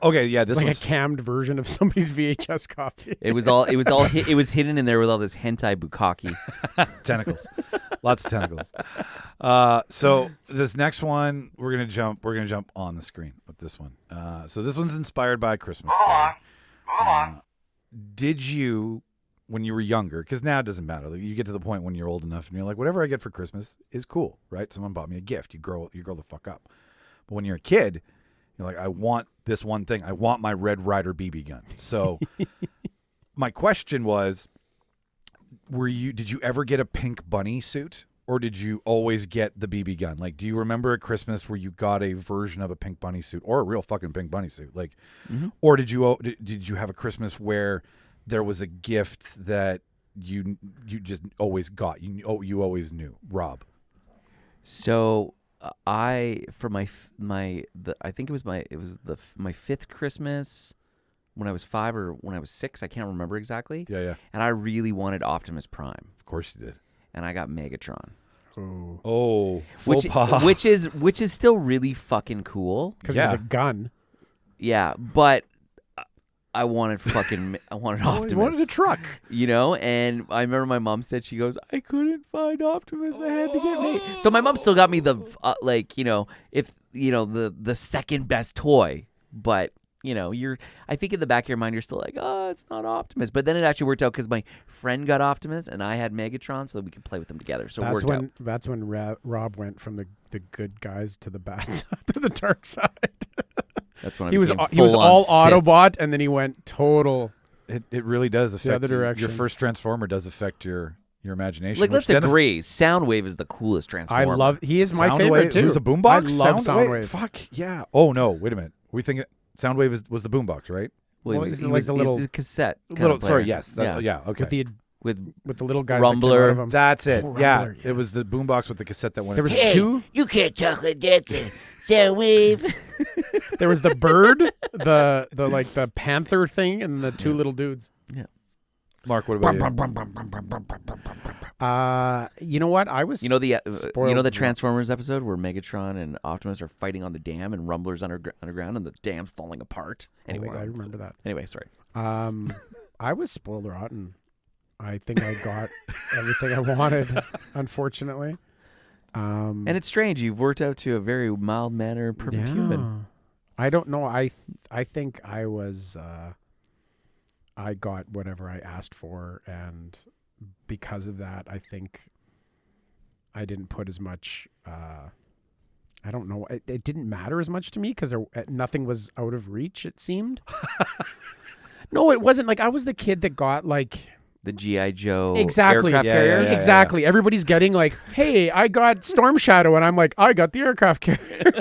Okay, yeah, this Like one's a cammed version of somebody's VHS copy. It was hidden in there with all this hentai bukkake. tentacles. Lots of tentacles. So this next one, we're gonna jump on the screen with this one. So this one's inspired by a Christmas story. Did you, when you were younger, because now it doesn't matter. Like, you get to the point when you're old enough and you're like, whatever I get for Christmas is cool, right? Someone bought me a gift. You grow the fuck up. But when you're a kid, you're like, I want this one thing. I want my Red Ryder BB gun. So my question was, did you ever get a pink bunny suit, or did you always get the BB gun? Like, do you remember at Christmas where you got a version of a pink bunny suit, or a real fucking pink bunny suit? Like, or did you have a Christmas where there was a gift that you just always got? You always knew, Rob. So I think it was my fifth Christmas when I was 5 or when I was 6. I can't remember exactly. Yeah. And I really wanted Optimus Prime, Of course you did. and I got Megatron, Oh, faux pas. which is still really fucking cool. Because it was Yeah. a gun. Yeah, but I wanted Optimus. You wanted a truck. You know, and I remember my mom said, she goes, I couldn't find Optimus. I had to get me. So my mom still got me the the second best toy, but I think in the back of your mind you're still like, oh, it's not Optimus. But then it actually worked out because my friend got Optimus and I had Megatron, so we could play with them together. So it worked out. That's when Rob went from the good guys to the bad side, to the dark side. That's when I he was became he was full-on all Sith. Autobot, and then he went total. It really does affect other direction. Your first Transformer does affect your imagination. Like, which let's then agree, Soundwave is the coolest Transformer. He is my Soundwave- favorite too. It was a boombox. I love Soundwave. Fuck yeah. Oh no, wait a minute. We think Soundwave was the boombox, right? Well, Well, it was, it's he like was, the it's little- a cassette. kind Little, of sorry, player. yes, okay. With With the little guys Rumbler. that came out of 'em. That's it. Oh, Yeah, Rumbler, it was the boombox with the cassette that went. There was in. two. You can't talk like that, Soundwave. There was the bird, the like the panther thing, and the two little dudes. Mark, what about you? You know what? I was. you know the Spoiled. Transformers episode where Megatron and Optimus are fighting on the dam and Rumbler's underground and the dam's falling apart. Anyway, I remember that. Anyway, sorry. I was spoiled rotten. I think I got everything I wanted, unfortunately. And it's strange. You've worked out to a very mild manner, perfect human. I don't know. I think I was. I got whatever I asked for, and because of that, I think I didn't put as much. I don't know. It didn't matter as much to me because nothing was out of reach. It seemed. No, it wasn't. Like I was the kid that got like. The G.I. Joe Exactly. aircraft Yeah, carrier. yeah, yeah. Exactly. Everybody's getting like, hey, I got Storm Shadow, and I'm like, I got the aircraft carrier.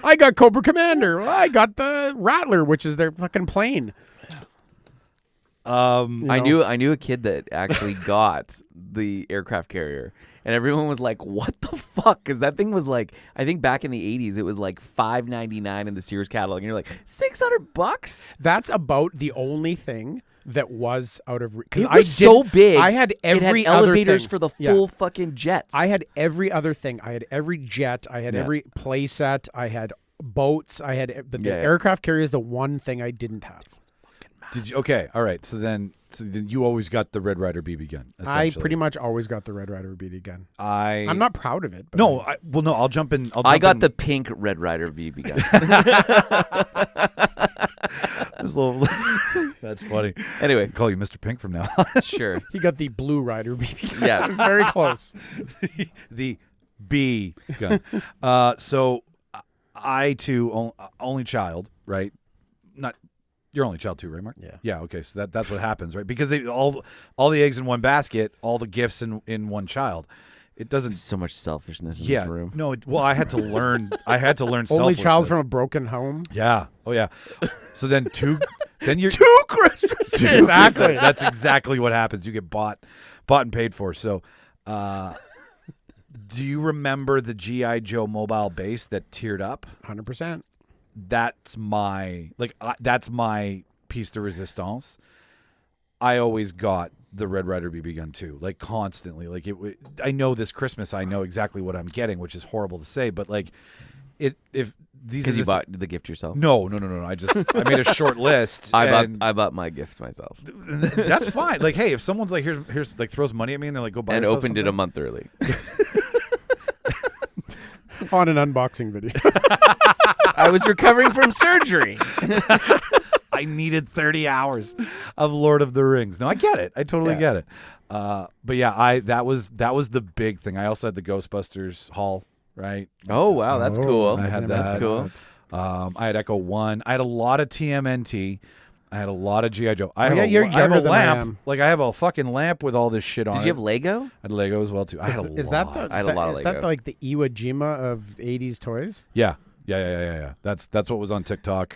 I got Cobra Commander. Well, I got the Rattler, which is their fucking plane. I know? knew a kid that actually got the aircraft carrier, and everyone was like, "What the fuck?" Because that thing was like, I think back in the '80s, it was like $5.99 in the Sears catalog, and you're like, $600? That's about the only thing that was out of reach. It was so big. I had every it had elevators other thing. for the Yeah. full fucking jets. I had every other thing. I had every jet. I had Yeah. every play set. I had boats. I had the Yeah. aircraft carrier is the one thing I didn't have. Did you? Okay, all right. So then you always got the Red Ryder BB gun. I essentially. pretty much always got the Red Ryder BB gun. I'm not proud of it. But No, no. I'll jump in. I got the pink Red Ryder BB gun. That's funny. Anyway, Call you Mr. Pink from now on. sure. he got the Blue Rider BB gun. Yeah. It's very close. The B gun. So I too only child, right? Not your only child too, right, Mark? Yeah. Yeah. Okay. So that's what happens, right? Because they all the eggs in one basket, all the gifts in one child. It doesn't. So much selfishness in Yeah. this room. No. Well, I had to learn. I had to learn. Only child selflessness. from a broken home. Yeah. Oh yeah. So then then you're Two Christmases. Exactly. That's exactly what happens. You get bought and paid for. So, do you remember the G.I. Joe mobile base that teared up? 100%. That's my piece de resistance. I always got the Red Ryder BB gun too, like constantly. Like I know this Christmas, I know exactly what I'm getting, which is horrible to say, but like if these Because are you the bought the gift yourself. No. I made a short list. I and bought my gift myself that's fine. Like, hey, if someone's like, here's like throws money at me and they're like, go buy and yourself opened it a something. month early. On an unboxing video. I was recovering from surgery. I needed 30 hours of Lord of the Rings. No, I get it. I totally get it. But yeah, that was the big thing. I also had the Ghostbusters haul, right? Oh wow, that's cool. I had That's that. cool. I had Echo 1. I had a lot of TMNT. I had a lot of G.I. Joe. I have you're I have younger a than I lamp. am. Like I have a fucking lamp with all this shit on Did it. you have Lego? I had Lego as well too. I had a Is lot. that the, I had a lot of is that Lego. like the Iwo Jima of 80s toys? Yeah. That's what was on TikTok.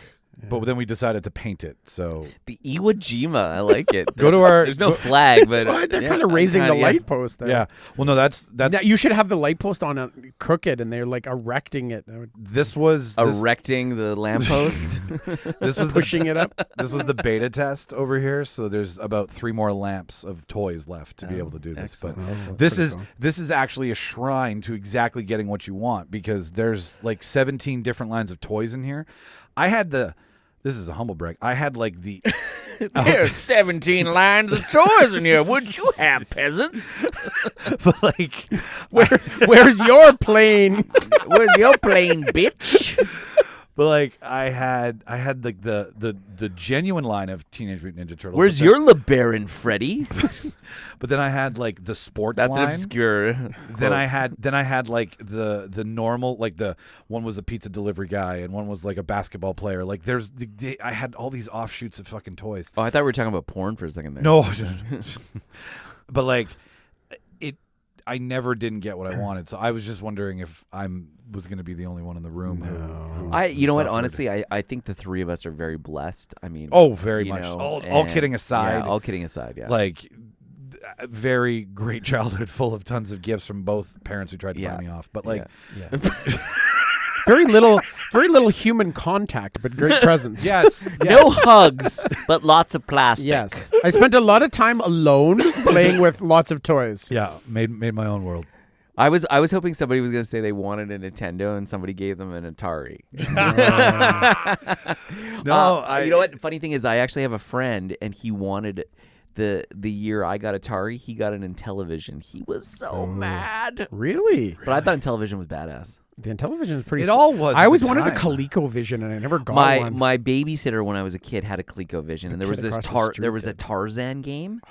But then we decided to paint it. So The Iwo Jima. I like it. Go to our- There's no flag, but Well, they're yeah, kind of raising kinda, the yeah. light post there. yeah. Well, no, that's Yeah, you should have the light post on a crooked, and they're like erecting it, this was Erecting the lamppost. this was the pushing it up. This was the beta test over here, so there's about 3 more lamps of toys left to be able to do this. But this is actually a shrine to exactly getting what you want, because there's like 17 different lines of toys in here. I had this is a humble brag. I had like the There's 17 lines of toys in here. Would you have, peasants? but like Where's your plane? Where's your plane, bitch? but like I had like the genuine line of Teenage Mutant Ninja Turtles. Where's but your LeBaron, Freddy? But then I had like the sports That's line. an obscure. Then I had like the normal, like the one was a pizza delivery guy and one was like a basketball player. Like I had all these offshoots of fucking toys. Oh, I thought we were talking about porn for a second there. No, but like I never didn't get what I wanted. So I was just wondering if I was going to be the only one in the room who You know what? suffered. Honestly, I think the three of us are very blessed. I mean, very you much. know, All kidding aside. Yeah, all kidding aside. Yeah. Like, very great childhood full of tons of gifts from both parents who tried to buy me off. But like, very little human contact, but great presence. yes. No hugs, but lots of plastic. Yes. I spent a lot of time alone playing with lots of toys. Yeah, made my own world. I was hoping somebody was going to say they wanted a Nintendo and somebody gave them an Atari. No, you know what? Funny thing is, I actually have a friend, and he wanted the year I got Atari, he got an Intellivision. He was so mad. Really? But I thought Intellivision was badass. The Intellivision is pretty. It all was. I always at the wanted a time. ColecoVision, and I never got one. My babysitter when I was a kid had a ColecoVision, and there was kid this across the street there was a did. Tarzan game.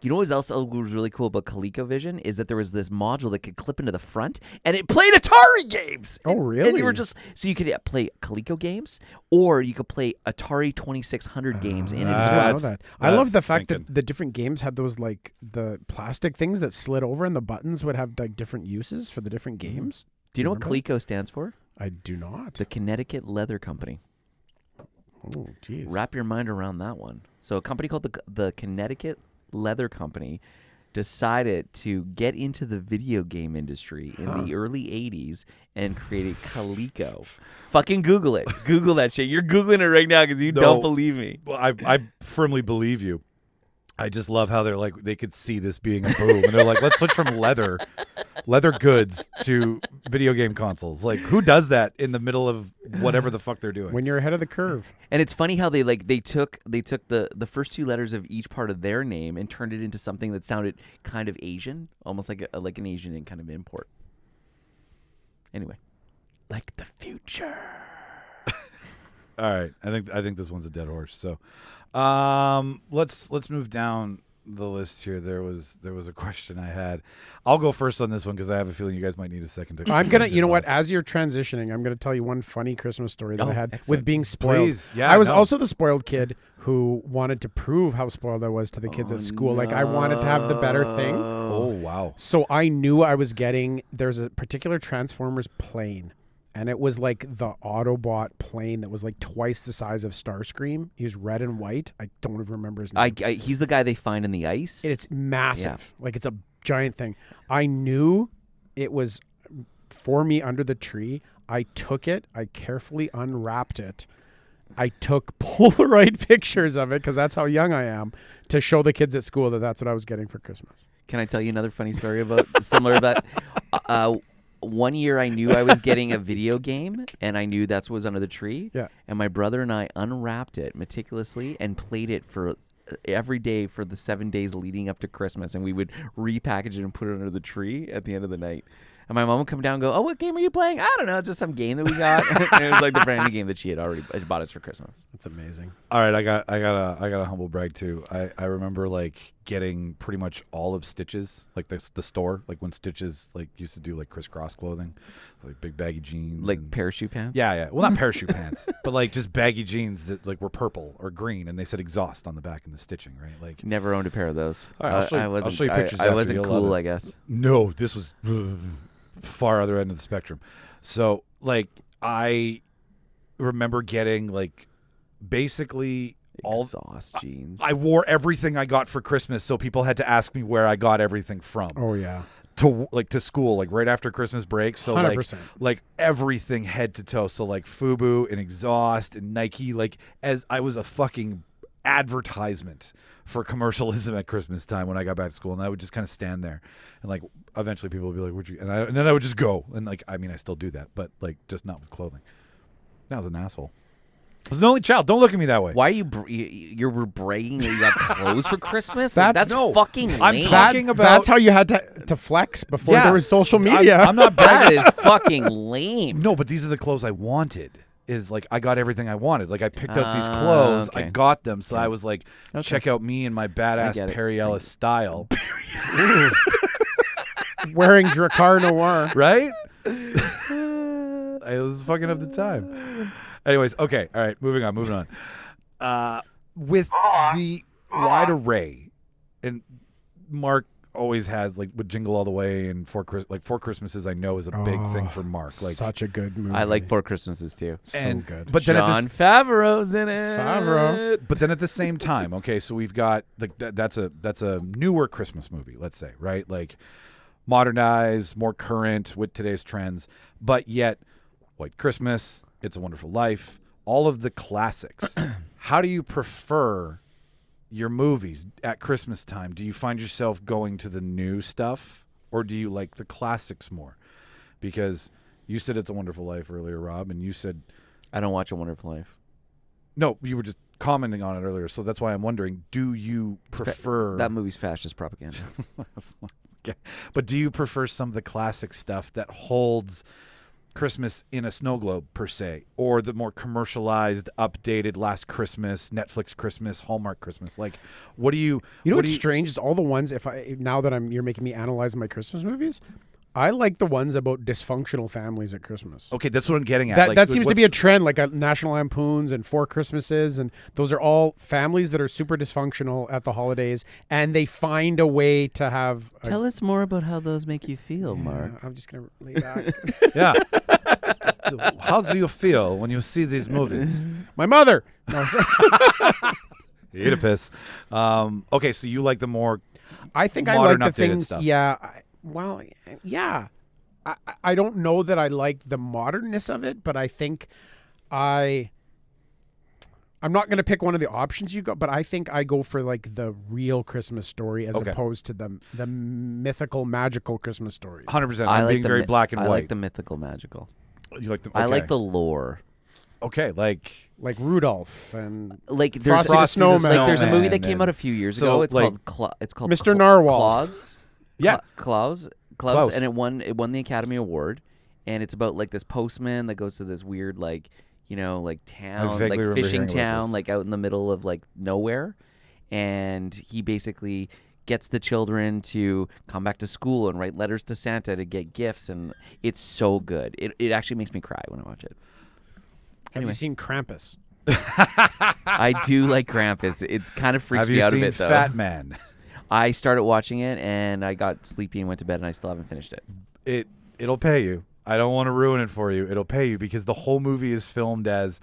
You know what was really cool about ColecoVision is that there was this module that could clip into the front, and it played Atari games. Oh, really? And you were so you could play Coleco games, or you could play Atari 2600 games in it as I well. know that. I love the that's fact thinking. that the different games had those like the plastic things that slid over, and the buttons would have like different uses for the different games. Do you know what remember Coleco stands for? I do not. The Connecticut Leather Company. Oh, jeez. Wrap your mind around that one. So a company called the Connecticut Leather Company decided to get into the video game industry in the early 80s and created Coleco. Fucking Google it. Google that shit. You're Googling it right now because you don't believe me. Well, I firmly believe you. I just love how they're like, they could see this being a boom, and they're like, let's switch from leather goods to video game consoles. Like, who does that in the middle of whatever the fuck they're doing? When you're ahead of the curve. And it's funny how they took the first two letters of each part of their name and turned it into something that sounded kind of Asian, almost like an Asian kind of import. Anyway, like the future. All right, I think this one's a dead horse. So, let's move down the list here. There was a question I had. I'll go first on this one because I have a feeling you guys might need a second to. I'm gonna, your you know what? thoughts. As you're transitioning, I'm gonna tell you one funny Christmas story that I had excellent. with being spoiled. Please. Yeah, I was no. also the spoiled kid who wanted to prove how spoiled I was to the kids at school. Like I wanted to have the better thing. Oh wow. So I knew I was getting. There's a particular Transformers plane, and it was like the Autobot plane that was like twice the size of Starscream. He was red and white. I don't even remember his name. He's the guy they find in the ice. It's massive. Like it's a giant thing. I knew it was for me under the tree. I took it. I carefully unwrapped it. I took Polaroid pictures of it because that's how young I am to show the kids at school that that's what I was getting for Christmas. Can I tell you another funny story about similar to that? One year I knew I was getting a video game, and I knew that's what was under the tree. Yeah. And my brother and I unwrapped it meticulously and played it for every day for the 7 days leading up to Christmas. And we would repackage it and put it under the tree at the end of the night. And my mom would come down and go, "Oh, what game are you playing?" "I don't know, just some game that we got." And it was like the brand new game that she had already bought us for Christmas. That's amazing. All right, I got a humble brag too. I remember like getting pretty much all of Stitch's, like the store, like when Stitch's like used to do like crisscross clothing, like big baggy jeans, Like and, parachute pants? yeah. Well, not parachute pants, but like just baggy jeans that like were purple or green, and they said exhaust on the back in the stitching, right? Like Never owned a pair of those. All right, I'll show you pictures I after, wasn't you'll love cool, it. I guess. No, this was far other end of the spectrum. So, like, I remember getting like basically all. Exhaust jeans. I wore everything I got for Christmas, so people had to ask me where I got everything from. Oh yeah. To school, like right after Christmas break. So 100%. like everything head to toe. So like FUBU and exhaust and Nike, like as I was a fucking advertisement for commercialism at Christmas time when I got back to school, and I would just kind of stand there, and like eventually people would be like, "Where'd you?" And then I would just go, and like I mean I still do that, but like just not with clothing. Now I was an asshole. I was an only child. Don't look at me that way. Why are you you're bragging that you got clothes for Christmas? That's- No. fucking lame. I'm talking about. That's how you had to flex before Yeah. there was social media. I'm not That bragging. is fucking lame. No, but these are the clothes I wanted. Is like I got everything I wanted. Like I picked out these Ah, clothes, I okay. got them, so I was like, check out me and my badass get it. Perry Ellis style, Wearing Dracar Noir. right? I was fucking up the time. Anyways, okay, all right, moving on. With the wide array, and Mark always has like with Jingle All the Way and Four Christmases. I know is a big thing for Mark. Like such a good movie. I like Four Christmases too. So good. But then Jon Favreau's in it. Favreau. But then at the same time, okay, so we've got like that's a newer Christmas movie, let's say, right? Like modernized, more current with today's trends, but yet White Christmas, It's a Wonderful Life, all of the classics. How do you prefer your movies at Christmas time? Do you find yourself going to the new stuff, or do you like the classics more? Because you said It's a Wonderful Life earlier, Rob, and you said I don't watch A Wonderful Life. no, you were just commenting on it earlier, so that's why I'm wondering, do you prefer That movie's fascist propaganda. Okay. But do you prefer some of the classic stuff that holds Christmas in a snow globe per se, or the more commercialized, updated Last Christmas, Netflix Christmas, Hallmark Christmas? Like, what do you? You know what's strange is all the ones. Now that you're making me analyze my Christmas movies, I like the ones about dysfunctional families at Christmas. Okay, that's what I'm getting at. That seems to be a trend, like National Lampoons and Four Christmases, and those are all families that are super dysfunctional at the holidays, and they find a way to have. Tell us more about how those make you feel, Mark. I'm just gonna lay back. Yeah. So how do you feel when you see these movies? My mother. No, sorry. Oedipus. Okay, so you like the more. I think I modern, like the updated things. stuff. Yeah. Well, yeah. I don't know that I like the modernness of it, but I think I'm not going to pick one of the options you got, but I think I go for like the real Christmas story as opposed to the mythical, magical Christmas stories. 100%. I'm being very black and white. I like the mythical, magical. You like the? I like okay. the lore. Okay, like Rudolph and Like there's Frosty the Snowman. like there's a movie that and- came out a few years so, ago. It's like- called Mr. Narwhal. Claus. Yeah. Klaus, Klaus. and it won the Academy Award, and it's about like this postman that goes to this weird like town, vaguely like remember fishing hearing about town, this. like out in the middle of like nowhere, and he basically gets the children to come back to school and write letters to Santa to get gifts, and it's so good. It actually makes me cry when I watch it. Have Anyway. you seen Krampus? I do like Krampus. It's kind of freaks have me you out seen a bit though. Fat Man? I started watching it and I got sleepy and went to bed and I still haven't finished it. It'll pay you. I don't want to ruin it for you. It'll pay you because the whole movie is filmed as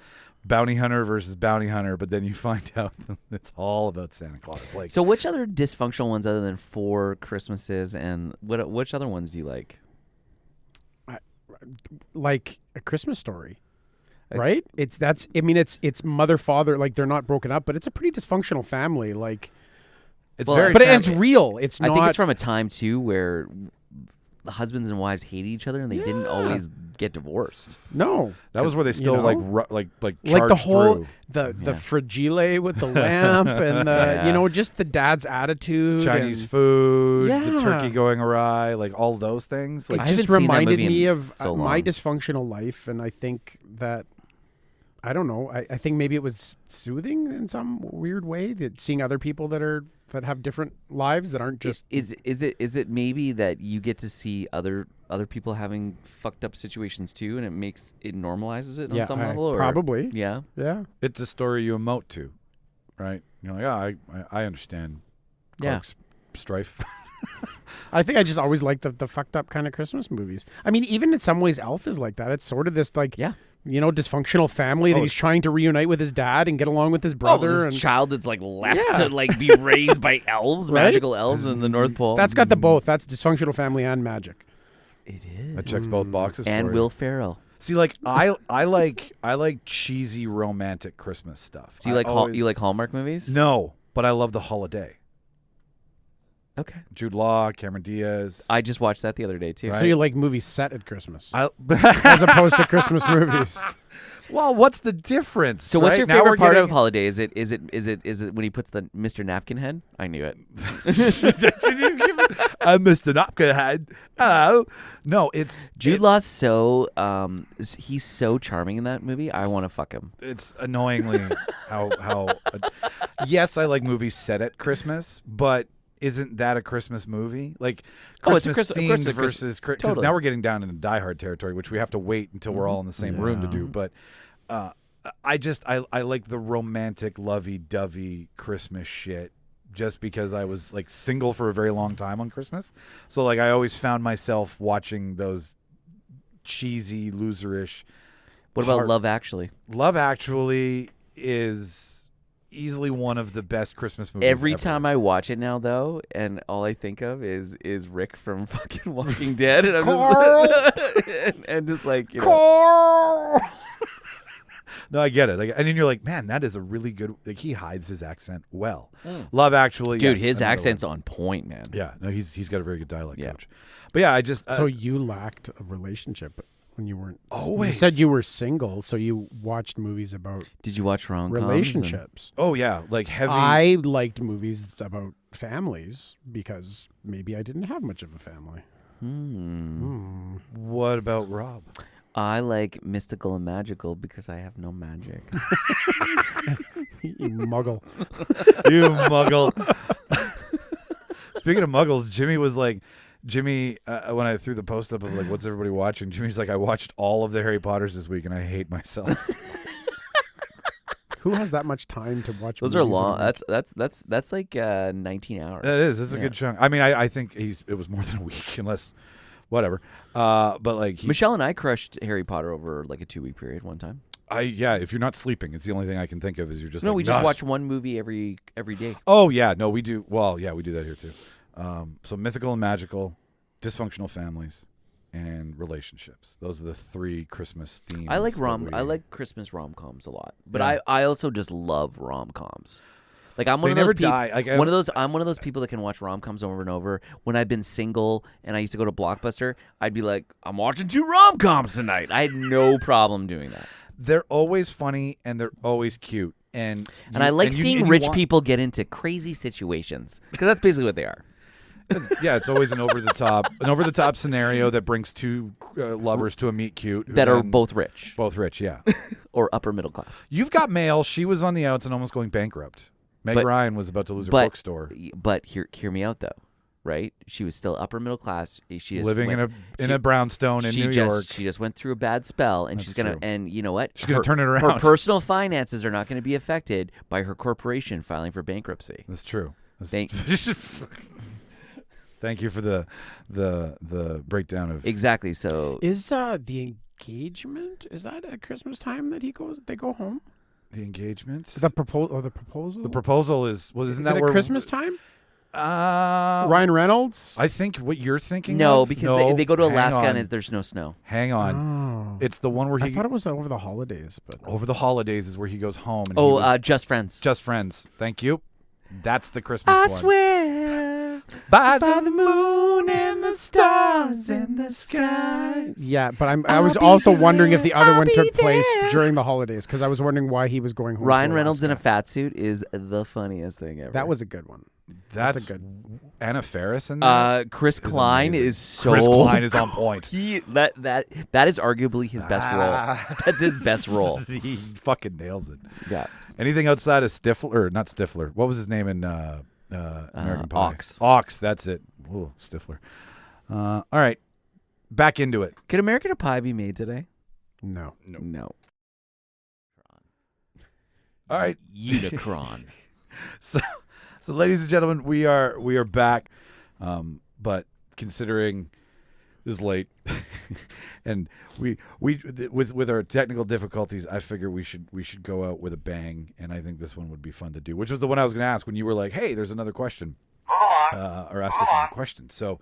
bounty hunter versus bounty hunter, but then you find out it's all about Santa Claus. Like, So which other dysfunctional ones other than Four Christmases and which other ones do you like? Like A Christmas Story. Right? It's mother, father, like they're not broken up, but it's a pretty dysfunctional family. Like it's Well, very. but family. it's real. It's not I think it's from a time too where the husbands and wives hated each other and they didn't always get divorced. no. That was where they still know? like Like the charged whole through. the fragile with the lamp and the Yeah. just the dad's attitude. Chinese and food, the Yeah. turkey going awry, like all those things. It Like I just haven't seen that reminded movie me in of so my long. dysfunctional life, and I think that I don't know. I think maybe it was soothing in some weird way that seeing other people that have different lives that aren't just Is it maybe that you get to see other people having fucked up situations too, and it normalizes it on some level? Or? probably. Yeah. Yeah. it's a story you emote to, right? You're like, I understand. Yeah. Clarke's strife. I think I just always liked the fucked up kind of Christmas movies. I mean, even in some ways, Elf is like that. It's sort of this like dysfunctional family that he's trying to reunite with his dad and get along with his brother. this and child that's like left Yeah. to like be raised by elves, Right? magical elves in the North Pole. that's got the both. That's dysfunctional family and magic. It is. That checks both boxes. And for Will you. Ferrell. See, like I like cheesy romantic Christmas stuff. So you like Hallmark movies? No, but I love The Holiday. Okay. Jude Law, Cameron Diaz. I just watched that the other day too. So you like movies set at Christmas I, as opposed to Christmas movies. well, what's the difference? So what's right? your Now we're favorite part getting- of Holiday? Is it when he puts the Mr. Napkin head? I knew it. I'm Mr. Napkin Head. Oh no, it's Jude Law's so he's so charming in that movie. I want to fuck him. It's annoyingly how. Yes, I like movies set at Christmas, but isn't that a Christmas movie? Like Oh, it's a Christmas of course themed it's a Chris- versus because totally. now we're getting down into Die Hard territory, which we have to wait until we're all in the same room to do. But I like the romantic, lovey-dovey Christmas shit just because I was like single for a very long time on Christmas. So like I always found myself watching those cheesy, loserish. What about Love Actually? Love Actually is easily one of the best Christmas movies Every ever. time I watch it now, though, and all I think of is Rick from fucking Walking Dead, and I'm just and just like, you know. No, I get it. And then you're like, man, that is a really good. Like he hides his accent well. Love Actually, Dude, yes, his another accent's one. on point, man. Yeah, no, he's got a very good dialect coach. But yeah, I just So you lacked a relationship when you weren't. Always. You said you were single, so you watched movies about Did you watch rom-coms? relationships. oh yeah, like heavy. I liked movies about families because maybe I didn't have much of a family. What about Rob? I like mystical and magical because I have no magic. You muggle. You muggle. Speaking of muggles, Jimmy was like, when I threw the post up of like, what's everybody watching? Jimmy's like, I watched all of the Harry Potters this week and I hate myself. Who has that much time to watch? Those are movies long. in a week? That's like 19 hours. That is. That's a good chunk. I mean, I think it was more than a week, unless whatever. But like Micheal and I crushed Harry Potter over like a 2-week period one time. if you're not sleeping, it's the only thing I can think of is you're just No, like, we just "Nuh." watch one movie every day. Oh yeah, no, we do. Well, yeah, we do that here too. So mythical and magical, dysfunctional families, and relationships. Those are the 3 Christmas themes. I like that I like Christmas rom-coms a lot, but Yeah. I also just love rom-coms. Like I'm one They of those never people. die. Like, I'm one of those people that can watch rom-coms over and over. When I've been single and I used to go to Blockbuster, I'd be like, I'm watching 2 rom-coms tonight. I had no problem doing that. They're always funny and they're always cute. And I like seeing you rich want- people get into crazy situations because that's basically what they are. Yeah, it's always an over the top scenario that brings 2 lovers to a meet cute who That are then- both rich both rich. Yeah, or upper middle class. you've got Mail. She was on the outs and almost going bankrupt. Meg But- Ryan was about to lose her But bookstore. But hear me out though, right? She was still upper middle class. She just Living went, in a brownstone in she New just, York. She just went through a bad spell, and That's she's gonna. true. And you know what? She's gonna turn it Her around. personal finances are not going to be affected by her corporation filing for bankruptcy. That's true. Thank- Thank you for the breakdown of Exactly. So Is the engagement? Is that at Christmas time that they go home? the engagement. The proposal. The proposal. The proposal is isn't Is that it where at Christmas time? Uh, Ryan Reynolds. I think what you're thinking. no, of? because No, they go to hang Alaska on. and there's no snow. Hang on. Oh. It's the one where I he thought it was over the holidays, but over the holidays is where he goes home. And Oh, he was Just Friends. Just Friends. Thank you. That's the Christmas I one. swear By the moon and the stars in the skies. yeah. But I was also wondering if the other one took place during the holidays because I was wondering why he was going home. Ryan to Reynolds in a Alaska. fat suit is the funniest thing ever. That was a good one. That's a good. Anna Faris in that. Chris Klein amazing. is so Chris Klein is on point. that is arguably his best role. That's his best role. He fucking nails it. Yeah. Anything outside of Stifler, or not Stifler? What was his name in American Pie? Ox. Ox, that's it. Ooh, Stifler. All right, back into it. Could American Pie be made today? No. No. All right, Unicron. so ladies and gentlemen, we are back, but considering this is late, and we with our technical difficulties, I figure we should go out with a bang, and I think this one would be fun to do, which was the one I was going to ask when you were like, hey, there's another question, or ask us another question. So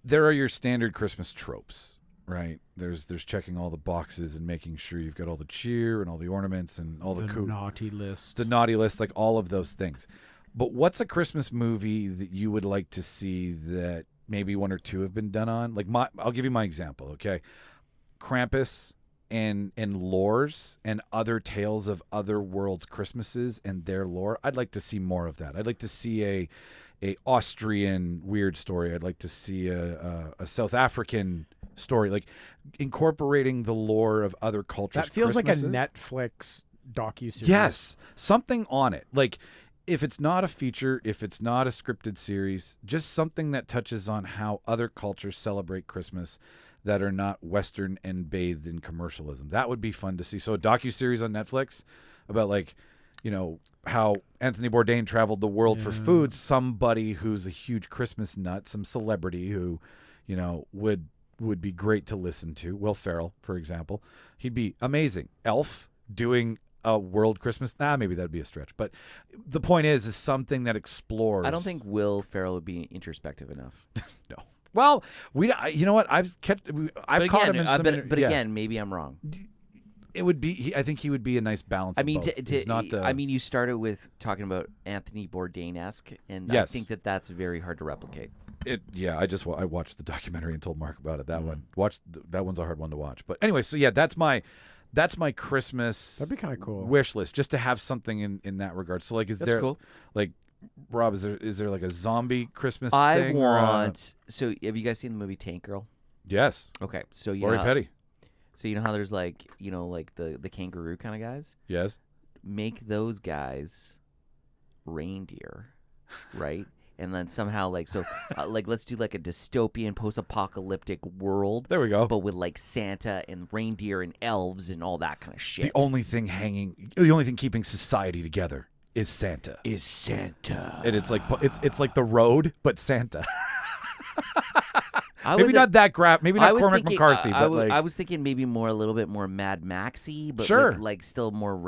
there are your standard Christmas tropes. Right, there's checking all the boxes and making sure you've got all the cheer and all the ornaments and all the naughty list. the naughty list, like all of those things. But what's a Christmas movie that you would like to see that maybe 1 or 2 have been done on? Like I'll give you my example, okay? Krampus and lores and other tales of other worlds' Christmases and their lore. I'd like to see more of that. I'd like to see a Austrian weird story. I'd like to see a South African story, like incorporating the lore of other cultures. That feels like a Christmases. Netflix docuseries. Yes, something on it. Like if it's not a feature, if it's not a scripted series, just something that touches on how other cultures celebrate Christmas that are not Western and bathed in commercialism. That would be fun to see. So a docuseries on Netflix about like how Anthony Bourdain traveled the world for food. Somebody who's a huge Christmas nut, some celebrity who, would be great to listen to. Will Ferrell, for example, he'd be amazing. Elf doing a world Christmas. Maybe that'd be a stretch. But the point is something that explores. I don't think Will Ferrell would be introspective enough. No. Well, you know what? I've caught him in some. Again, maybe I'm wrong. It would be. I think he would be a nice balance. I mean, of you started with talking about Anthony Bourdain-esque, and I think that's very hard to replicate. I watched the documentary and told Mark about it. That one, that one's a hard one to watch. But anyway, so that's my Christmas. That'd be kind of cool. Wish list, just to have something in that regard. So that's cool. Like, Rob, is there like a zombie Christmas thing? I want. So have you guys seen the movie Tank Girl? Yes. Okay, so Lori Petty. So you know how there's like the kangaroo kind of guys? Yes. Make those guys reindeer, right? And then somehow let's do like a dystopian post-apocalyptic world. There we go. But with like Santa and reindeer and elves and all that kind of shit. The only thing keeping society together is Santa. And it's like it's like the road, but Santa. Maybe not Cormac McCarthy, but I was thinking maybe a little bit more Mad Maxy, but sure. with like still more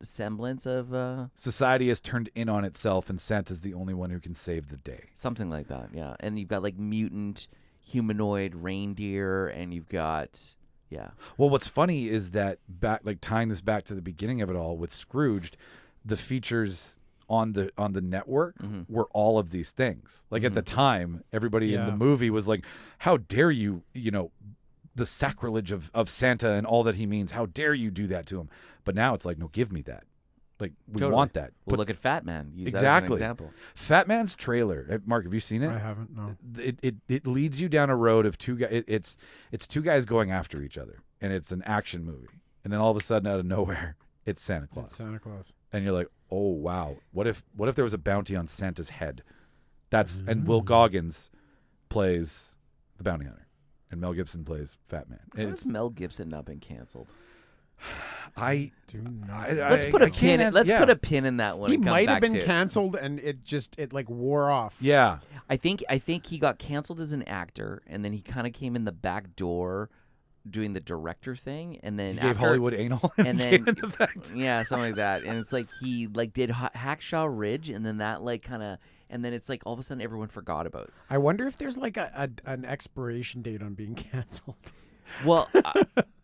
semblance of society has turned in on itself, and Santa's the only one who can save the day. Something like that, yeah. And you've got like mutant humanoid reindeer, and you've got Well, what's funny is that tying this back to the beginning of it all with Scrooged, the features on the network were all of these things. Like at the time, everybody in the movie was like, how dare you, the sacrilege of Santa and all that he means. How dare you do that to him? But now it's like, no, give me that. Like, we want that. Well, look at Fat Man. Use exactly. that as an example. Fat Man's trailer. Mark, have you seen it? I haven't, no. It leads you down a road of two guys. It's two guys going after each other, and it's an action movie. And then all of a sudden, out of nowhere, it's Santa Claus. And you're like, oh wow, what if there was a bounty on Santa's head? And Will Goggins plays the bounty hunter, and Mel Gibson plays Fat Man. How has Mel Gibson not been canceled? I do not. Let's put a pin. Put a pin in that one. He might have been canceled, and it like wore off. Yeah, I think he got canceled as an actor, and then he kind of came in the back door doing the director thing, and then he gave Hollywood anal, and then something like that. And it's like he did Hacksaw Ridge, and then that and then it's like all of a sudden everyone forgot about it. I wonder if there's like an expiration date on being canceled. Well,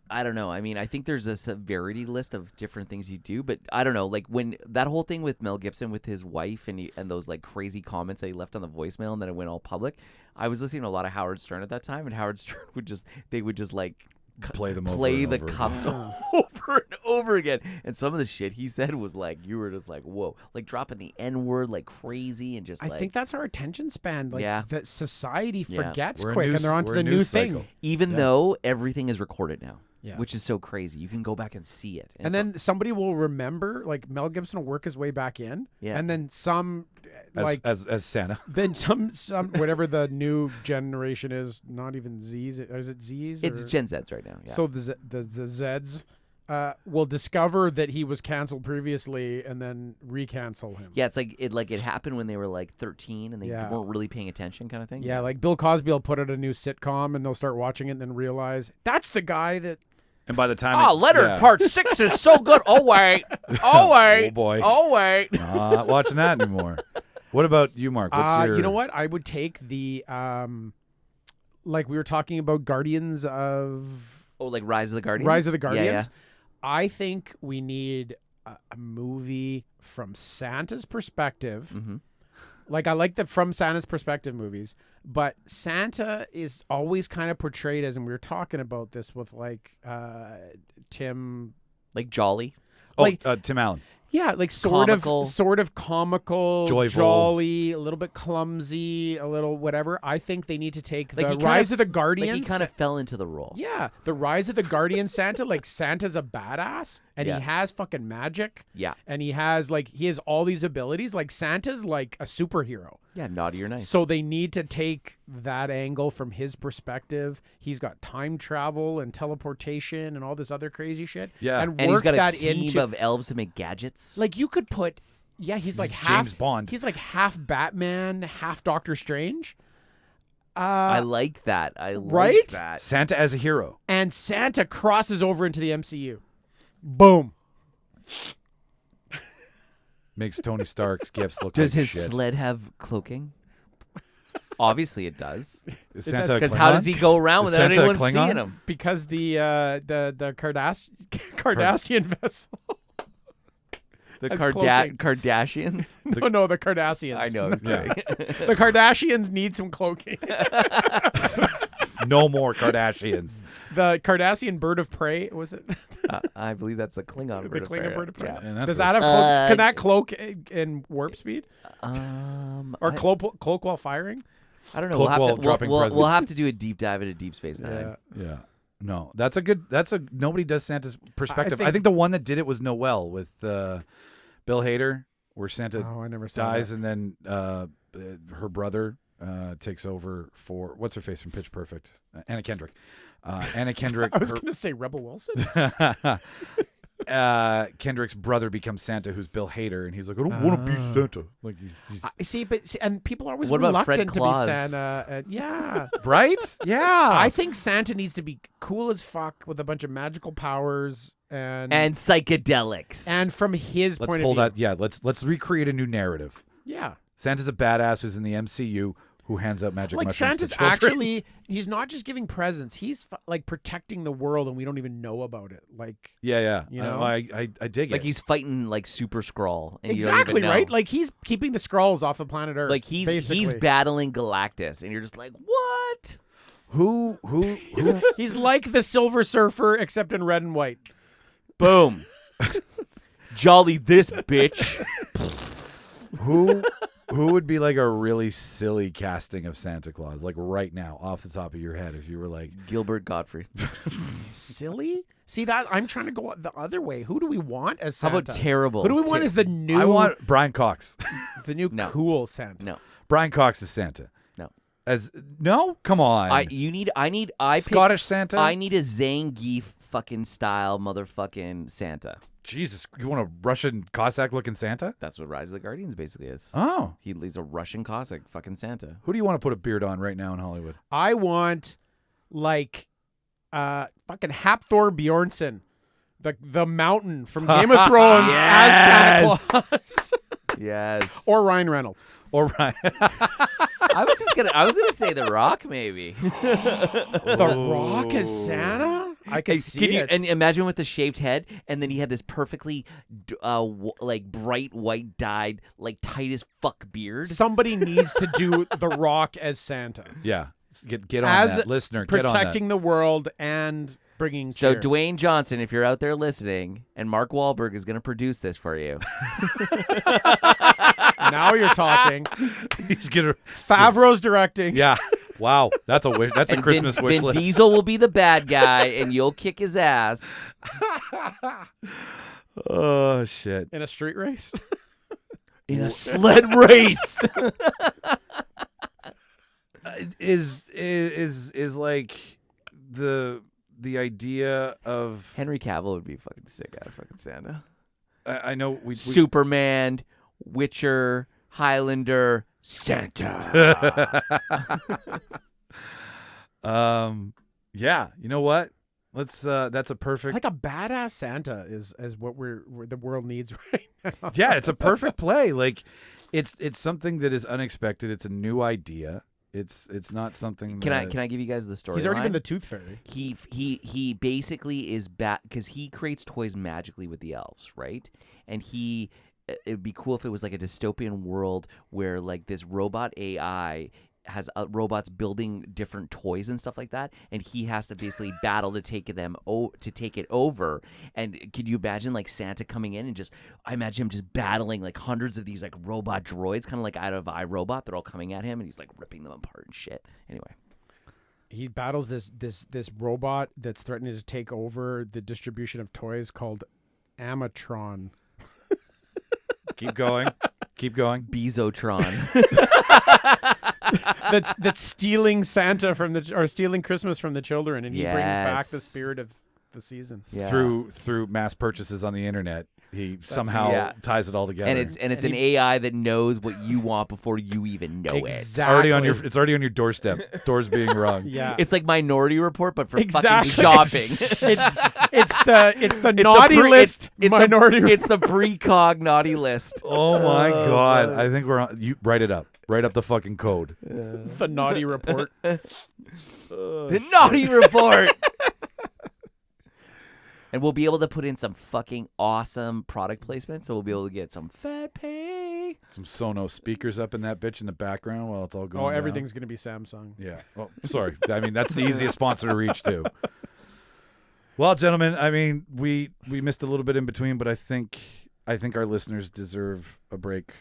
I don't know. I mean, I think there's a severity list of different things you do, but I don't know. Like when that whole thing with Mel Gibson with his wife and those like crazy comments that he left on the voicemail, and then it went all public. I was listening to a lot of Howard Stern at that time, and Howard Stern would just like play the cups over and over again. And some of the shit he said was like, you were just like, whoa, like dropping the N-word like crazy, and just I think that's our attention span. Like that society forgets We're quick, and they're on to the new thing. Even though everything is recorded now. Yeah. Which is so crazy. You can go back and see it. And then somebody will remember, like Mel Gibson will work his way back in. Yeah. And then as Santa. Then some whatever the new generation is, not even Z's. Is it Z's? It's Gen Z's right now. Yeah. So the Z's will discover that he was canceled previously and then re-cancel him. Yeah, it's like it happened when they were like 13 and they weren't really paying attention, kind of thing. Yeah, like Bill Cosby will put out a new sitcom and they'll start watching it and then realize that's the guy that. And by the time Leonard Part 6 is so good. Oh wait. Oh boy. Oh wait. Not watching that anymore. What about you, Mark? What's your... You know what? I would take the like we were talking about Guardians of like Rise of the Guardians. Rise of the Guardians. Yeah. I think we need a movie from Santa's perspective. Mm-hmm. Like I like the from Santa's perspective movies, but Santa is always kind of portrayed as, and we were talking about this with like Tim, like Jolly, Tim Allen. Yeah, like sort of comical, joyful, jolly, a little bit clumsy, a little whatever. I think they need to take the Rise of the Guardians. Like he kind of fell into the role. Yeah, the Rise of the Guardian Santa. Like Santa's a badass, and he has fucking magic. Yeah, and he has all these abilities. Like Santa's like a superhero. Yeah, naughty or nice. So they need to take that angle from his perspective. He's got time travel and teleportation and all this other crazy shit. Yeah. and and work he's got a that team into of elves to make gadgets. like you could put. Yeah, he's like James half Bond. He's like half Batman, half Doctor Strange. I like that. I like right? that. Santa as a hero. And Santa crosses over into the MCU. Boom. Makes Tony Stark's gifts look Does like his shit. sled have cloaking? Obviously, it does. Is Santa a Because how Klingon? does he go around Is without Santa a anyone Klingon? seeing him? Because the Cardassian vessel. The That's cloaking. Kardashians. No, the Cardassians. I know. It's Yeah. The Kardashians need some cloaking. No more Kardashians. The Cardassian bird of prey, was it? I believe that's the Klingon The bird of Klingon prey. bird of prey. Yeah. And that's Does a- that have cloak? Can that cloak in warp speed? Or I, cloak while firing? I don't know. Cloak We'll while have to. dropping We'll presents. have to do a deep dive into Deep Space Nine. Yeah. No, nobody does Santa's perspective. I think- think the one that did it was Noel with Bill Hader, where Santa Oh, I never saw dies that. and then her brother takes over for what's her face from Pitch Perfect, Anna Kendrick. Anna Kendrick. I was her- going to say Rebel Wilson. Kendrick's brother becomes Santa, who's Bill Hader, and he's like, I don't want to be Santa. Like he's And people are always What about Fred reluctant to be Claus? Santa. Yeah. right. Yeah, I think Santa needs to be cool as fuck with a bunch of magical powers and psychedelics. from his let's point pull of view. that. Yeah, let's recreate a new narrative. Yeah. Santa's a badass who's in the MCU who hands out magic Like mushrooms Santa's to children. actually, he's not just giving presents. He's like protecting the world and we don't even know about it. Like, Yeah. You know? I dig like it. he's fighting like Super Skrull. And you don't exactly, even know. right? Like he's keeping the Skrulls off of planet Earth. Like he's basically. battling Galactus, and you're just like, what? who He's like the Silver Surfer except in red and white. Boom. Jolly this bitch. who would be like a really silly casting of Santa Claus, like right now, off the top of your head, if you were like Gilbert Gottfried. Silly? See that? I'm trying to go the other way. Who do we want as How Santa? about terrible? Who do we want as the new? I want Brian Cox. the new No. cool Santa. No. Brian Cox is Santa. No. No, come on. I pick- Scottish Santa. I need a Zangief fucking style motherfucking Santa. Jesus, you want a Russian Cossack looking Santa? That's what Rise of the Guardians basically is. Oh, He's a Russian Cossack fucking Santa. who do you want to put a beard on right now in Hollywood? I want like fucking Hapthor Bjornsson. The mountain from Game of Thrones as Santa Claus. Yes. Or Ryan Reynolds. Or Ryan. I was gonna say The Rock maybe. The Rock as Santa? I can see Can you it. and imagine with the shaved head, and then he had this perfectly like bright white dyed, like tight as fuck beard. Somebody needs to do The Rock as Santa. Yeah, get on As that, listener. Get on that. protecting the world and bringing So cheer. Dwayne Johnson, if you're out there listening, and Mark Wahlberg is gonna produce this for you. Now you're talking. He's gonna. Favreau's directing. Yeah. Wow, that's a wish. That's a And Christmas Vin, wish Vin list. Diesel will be the bad guy, and you'll kick his ass. Oh shit. In a street race. In a sled race. Is like the idea of Henry Cavill would be fucking sick ass fucking Santa. I know we Superman, Witcher, Highlander, Santa. Yeah, you know what? Let's that's a perfect. Like a badass Santa is what the world needs right now. Yeah, it's a perfect play. Like it's something that is unexpected. It's a new idea. It's not something. Can I give you guys the story? He's already been the Tooth Fairy. He basically is back because he creates toys magically with the elves, right? And it'd be cool if it was like a dystopian world where like this robot AI has robots building different toys and stuff like that, and he has to basically battle to take it over. And could you imagine like Santa coming in and just, I imagine him just battling like hundreds of these like robot droids, kind of like out of iRobot. They're all coming at him, and he's like ripping them apart and shit. Anyway, He battles this robot that's threatening to take over the distribution of toys called Amatron. keep going? Keep going. Bezotron. that's stealing Santa or stealing Christmas from the children, and he brings back the Yes. spirit of the season. Yeah. through mass purchases on the internet. He somehow yeah. ties it all together. And it's an AI that knows what you want before you even know It's already on your doorstep. Doors being rung. Yeah, it. It's like Minority Report, but for Exactly. fucking shopping. it's the naughty list. Minority. It's the precog naughty list. Oh my God! I think we're on. You write it up. Write up the fucking code. The naughty report. The naughty report. And we'll be able to put in some fucking awesome product placement, so we'll be able to get some fat pay. Some Sonos speakers up in that bitch in the background while it's all going. Oh, down. everything's gonna be Samsung. Yeah. Oh, sorry. I mean, that's the easiest sponsor to reach too. Well, gentlemen, I mean, we missed a little bit in between, but I think our listeners deserve a break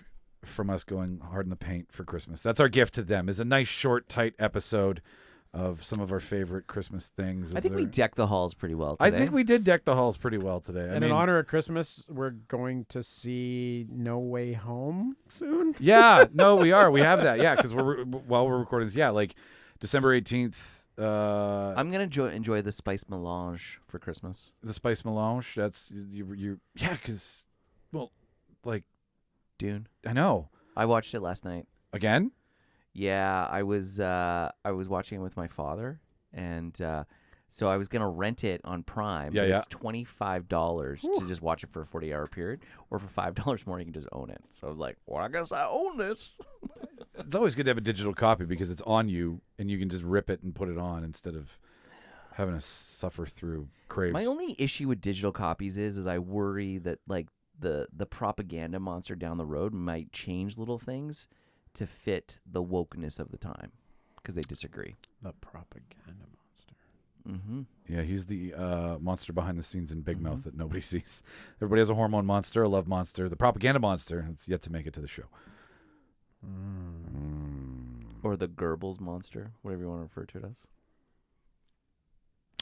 from us going hard in the paint for Christmas. That's our gift to them. Is a nice, short, tight episode of some of our favorite Christmas things. I think we decked the halls pretty well today. I think we did deck the halls pretty well today. And in honor of Christmas, we're going to see No Way Home soon. Yeah, no, we are. We have that. Yeah, because while we're recording this, yeah, like December 18th. I'm gonna enjoy the spice melange for Christmas. The spice melange. That's you. Yeah, because like Dune. I know. I watched it last night. Again? Yeah, I was watching it with my father, and so I was gonna rent it on Prime. Yeah, but yeah. It's $25 to just watch it for a 40-hour period, or for $5 more you can just own it. So I was like, well, I guess I own this. It's always good to have a digital copy because it's on you and you can just rip it and put it on instead of having to suffer through craves. My only issue with digital copies is I worry that like the propaganda monster down the road might change little things to fit the wokeness of the time because they disagree. The propaganda monster. Mm-hmm. Yeah, he's the monster behind the scenes in Big Mouth that nobody sees. Everybody has a hormone monster, a love monster, the propaganda monster. It's yet to make it to the show. Or the Goebbels monster, whatever you want to refer to it as.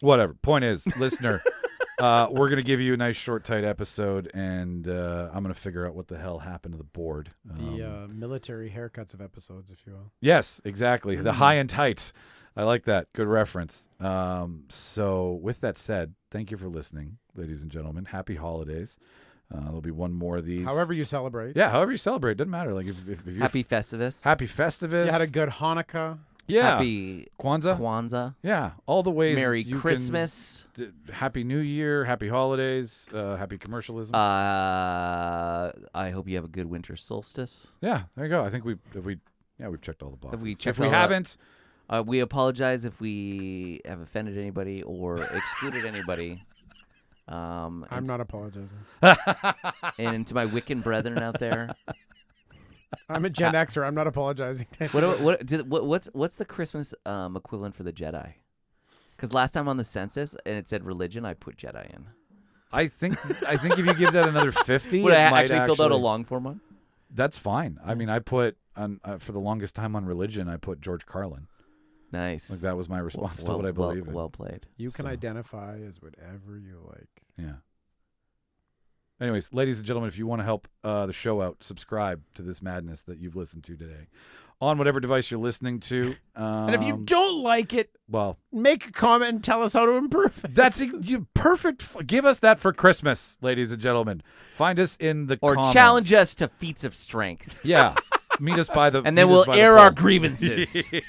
Whatever. Point is, listener, we're going to give you a nice, short, tight episode, and I'm going to figure out what the hell happened to the board. The military haircuts of episodes, if you will. Yes, exactly. The high and tights. I like that. Good reference. So with that said, thank you for listening, ladies and gentlemen. Happy holidays. There'll be one more of these. However you celebrate. Yeah, however you celebrate. Doesn't matter. Like if you're Happy Festivus. Happy Festivus. If you had a good Hanukkah. Yeah. Happy Kwanzaa. Yeah. All the ways. Merry you Christmas. Happy New Year. Happy holidays. Happy commercialism. I hope you have a good winter solstice. Yeah, there you go. I think we've checked all the boxes. If we haven't, we apologize if we have offended anybody or excluded anybody. I'm not apologizing. And to my Wiccan brethren out there, I'm a Gen Xer. I'm not apologizing. what's the Christmas equivalent for the Jedi? Because last time on the census and it said religion, I put Jedi in. I think if you give that another 50, Would I it might actually filled out a long form one? That's fine. I mean, I put on for the longest time on religion, I put George Carlin. Nice. Like that was my response to what I believe in. Well played. You can identify as whatever you like. Yeah. Anyways, ladies and gentlemen, if you want to help the show out, subscribe to this madness that you've listened to today on whatever device you're listening to. And if you don't like it, well, make a comment and tell us how to improve it. That's perfect. Give us that for Christmas, ladies and gentlemen. Find us in the or comments. challenge us to feats of strength. Yeah. Meet us by the and then we'll air our grievances. Yeah.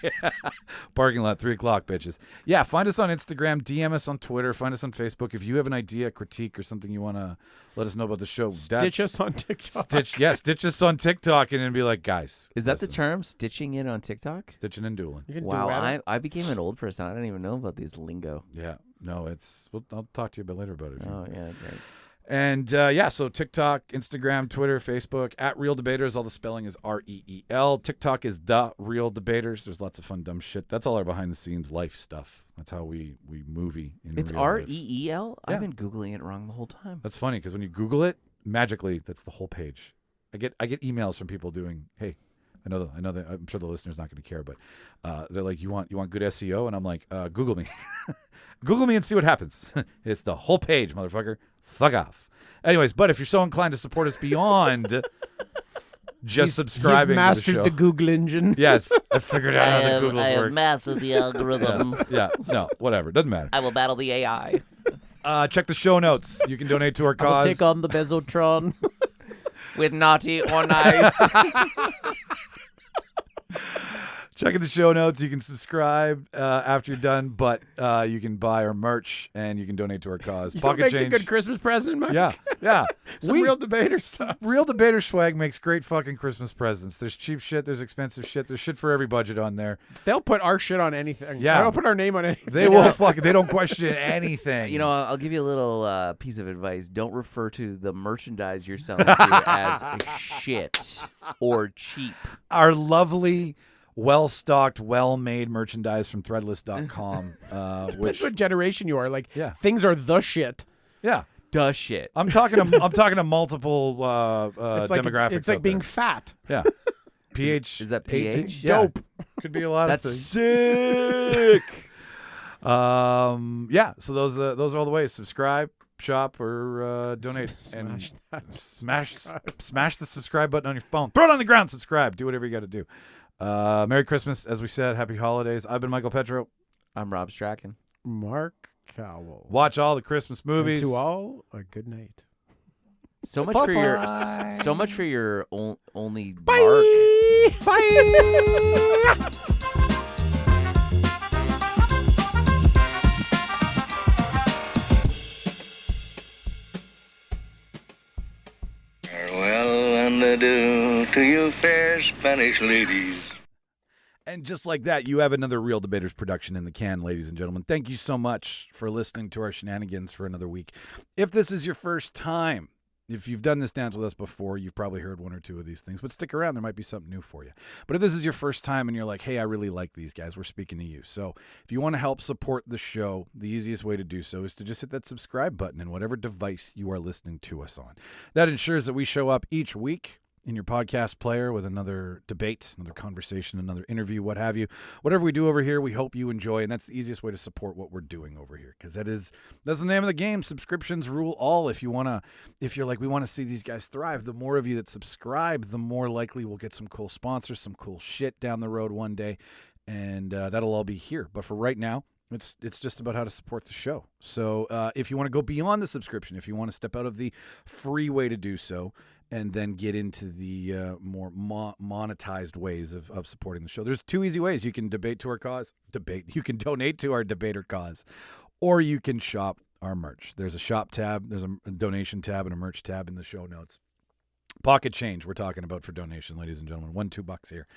Parking lot, 3:00, bitches. Yeah, find us on Instagram, DM us on Twitter, find us on Facebook. If you have an idea, critique, or something you want to let us know about the show, stitch us on TikTok. Stitch us on TikTok and then be like, guys. Is that the term? Stitching in on TikTok? Stitching and dueling. Wow, I became an old person. I don't even know about these lingo. Yeah, no, I'll talk to you a bit later about it. Oh, yeah, great. And so TikTok, Instagram, Twitter, Facebook, @RealDebaters. All the spelling is REEL. TikTok is The Real Debaters. There's lots of fun, dumb shit. That's all our behind-the-scenes life stuff. That's how we movie in It's real life. REEL? Yeah. I've been Googling it wrong the whole time. That's funny because when you Google it, magically, that's the whole page. I get emails from people doing, hey, I know that I'm sure the listener's not going to care, but they're like, you want good SEO? And I'm like, Google me. Google me and see what happens. It's the whole page, motherfucker. Fuck off. Anyways, but if you're so inclined to support us beyond just subscribing He's mastered to the show. the Google engine. Yes, I figured out how the Googles I have work. mastered the algorithms. Yeah, no, whatever. Doesn't matter. I will battle the AI. Check the show notes. You can donate to our I will cause. take on the Bezotron. With naughty or nice. Check in the show notes. You can subscribe after you're done, but you can buy our merch and you can donate to our cause. You know what Pocket makes change. a good Christmas present, Mike? Yeah. Some real debater stuff. Real debater swag makes great fucking Christmas presents. There's cheap shit. There's expensive shit. There's shit for every budget on there. They'll put our shit on anything. Yeah. They'll put our name on anything. They will fucking. They don't question anything. You know, I'll give you a little piece of advice. Don't refer to the merchandise you're selling to as shit or cheap. our lovely, well-stocked, well-made merchandise from threadless.com. Which Which, what generation you are. Like, Yeah. things are the shit. yeah. Duh shit. I'm talking to multiple It's like demographics. it's like out being there. fat. Yeah. PH. Is that 18? PH? Yeah. Dope. Could be a lot That's of things. sick. Yeah. So those are all the ways. Subscribe, shop, or donate. Smash that. Smash the subscribe button on your phone. Throw it on the ground. Subscribe. Do whatever you got to do. Merry Christmas, as we said. Happy holidays. I've been Michael Petrow. I'm Rob Strachan. Mark Cowell. Watch all the Christmas movies. And to all, a good night. So much for your only Bye. mark. Bye. Farewell and adieu to you fair Spanish ladies. And just like that, you have another Real Debaters production in the can, ladies and gentlemen. Thank you so much for listening to our shenanigans for another week. If this is your first time, if you've done this dance with us before, you've probably heard one or two of these things, but stick around. There might be something new for you. But if this is your first time and you're like, hey, I really like these guys, we're speaking to you. So if you want to help support the show, the easiest way to do so is to just hit that subscribe button in whatever device you are listening to us on. That ensures that we show up each week in your podcast player with another debate, another conversation, another interview, what have you. Whatever we do over here, we hope you enjoy, and that's the easiest way to support what we're doing over here, because that's the name of the game. Subscriptions rule all. If you're like, we want to see these guys thrive, the more of you that subscribe, the more likely we'll get some cool sponsors, some cool shit down the road one day, and that'll all be here. But for right now, it's just about how to support the show. So if you want to go beyond the subscription, if you want to step out of the free way to do so, and then get into the more monetized ways of supporting the show. There's two easy ways. You can You can donate to our debater cause, or you can shop our merch. There's a shop tab, there's a donation tab, and a merch tab in the show notes. Pocket change we're talking about for donation, ladies and gentlemen. $2 here.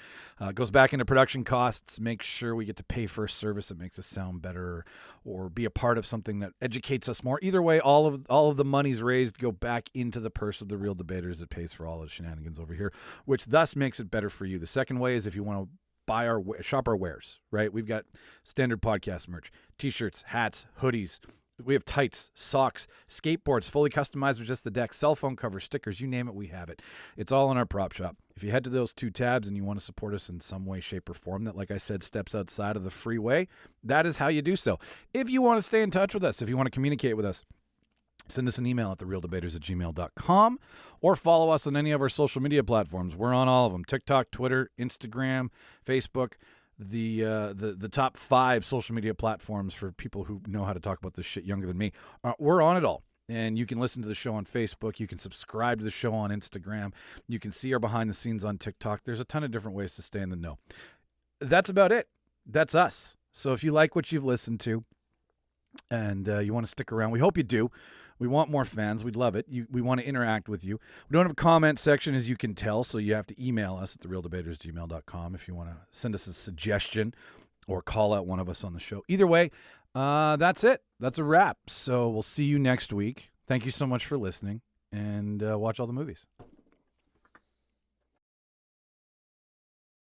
Goes back into production costs. Make sure we get to pay for a service that makes us sound better, or be a part of something that educates us more. Either way, all of the monies raised go back into the purse of the Real Debaters that pays for all of the shenanigans over here, which thus makes it better for you. The second way is if you want to shop our wares, right? We've got standard podcast merch, t-shirts, hats, hoodies. We have tights, socks, skateboards, fully customized with just the deck, cell phone covers, stickers, you name it, we have it. It's all in our prop shop. If you head to those two tabs and you want to support us in some way, shape, or form that, like I said, steps outside of the free way, that is how you do so. If you want to stay in touch with us, if you want to communicate with us, send us an email at therealdebaters@gmail.com, or follow us on any of our social media platforms. We're on all of them: TikTok, Twitter, Instagram, Facebook. The top 5 social media platforms for people who know how to talk about this shit younger than me. We're on it all. And you can listen to the show on Facebook. You can subscribe to the show on Instagram. You can see our behind the scenes on TikTok. There's a ton of different ways to stay in the know. That's about it. That's us. So if you like what you've listened to and you want to stick around, we hope you do. We want more fans. We'd love it. We want to interact with you. We don't have a comment section, as you can tell, so you have to email us at therealdebaters@gmail.com if you want to send us a suggestion or call out one of us on the show. Either way, that's it. That's a wrap. So we'll see you next week. Thank you so much for listening, and watch all the movies.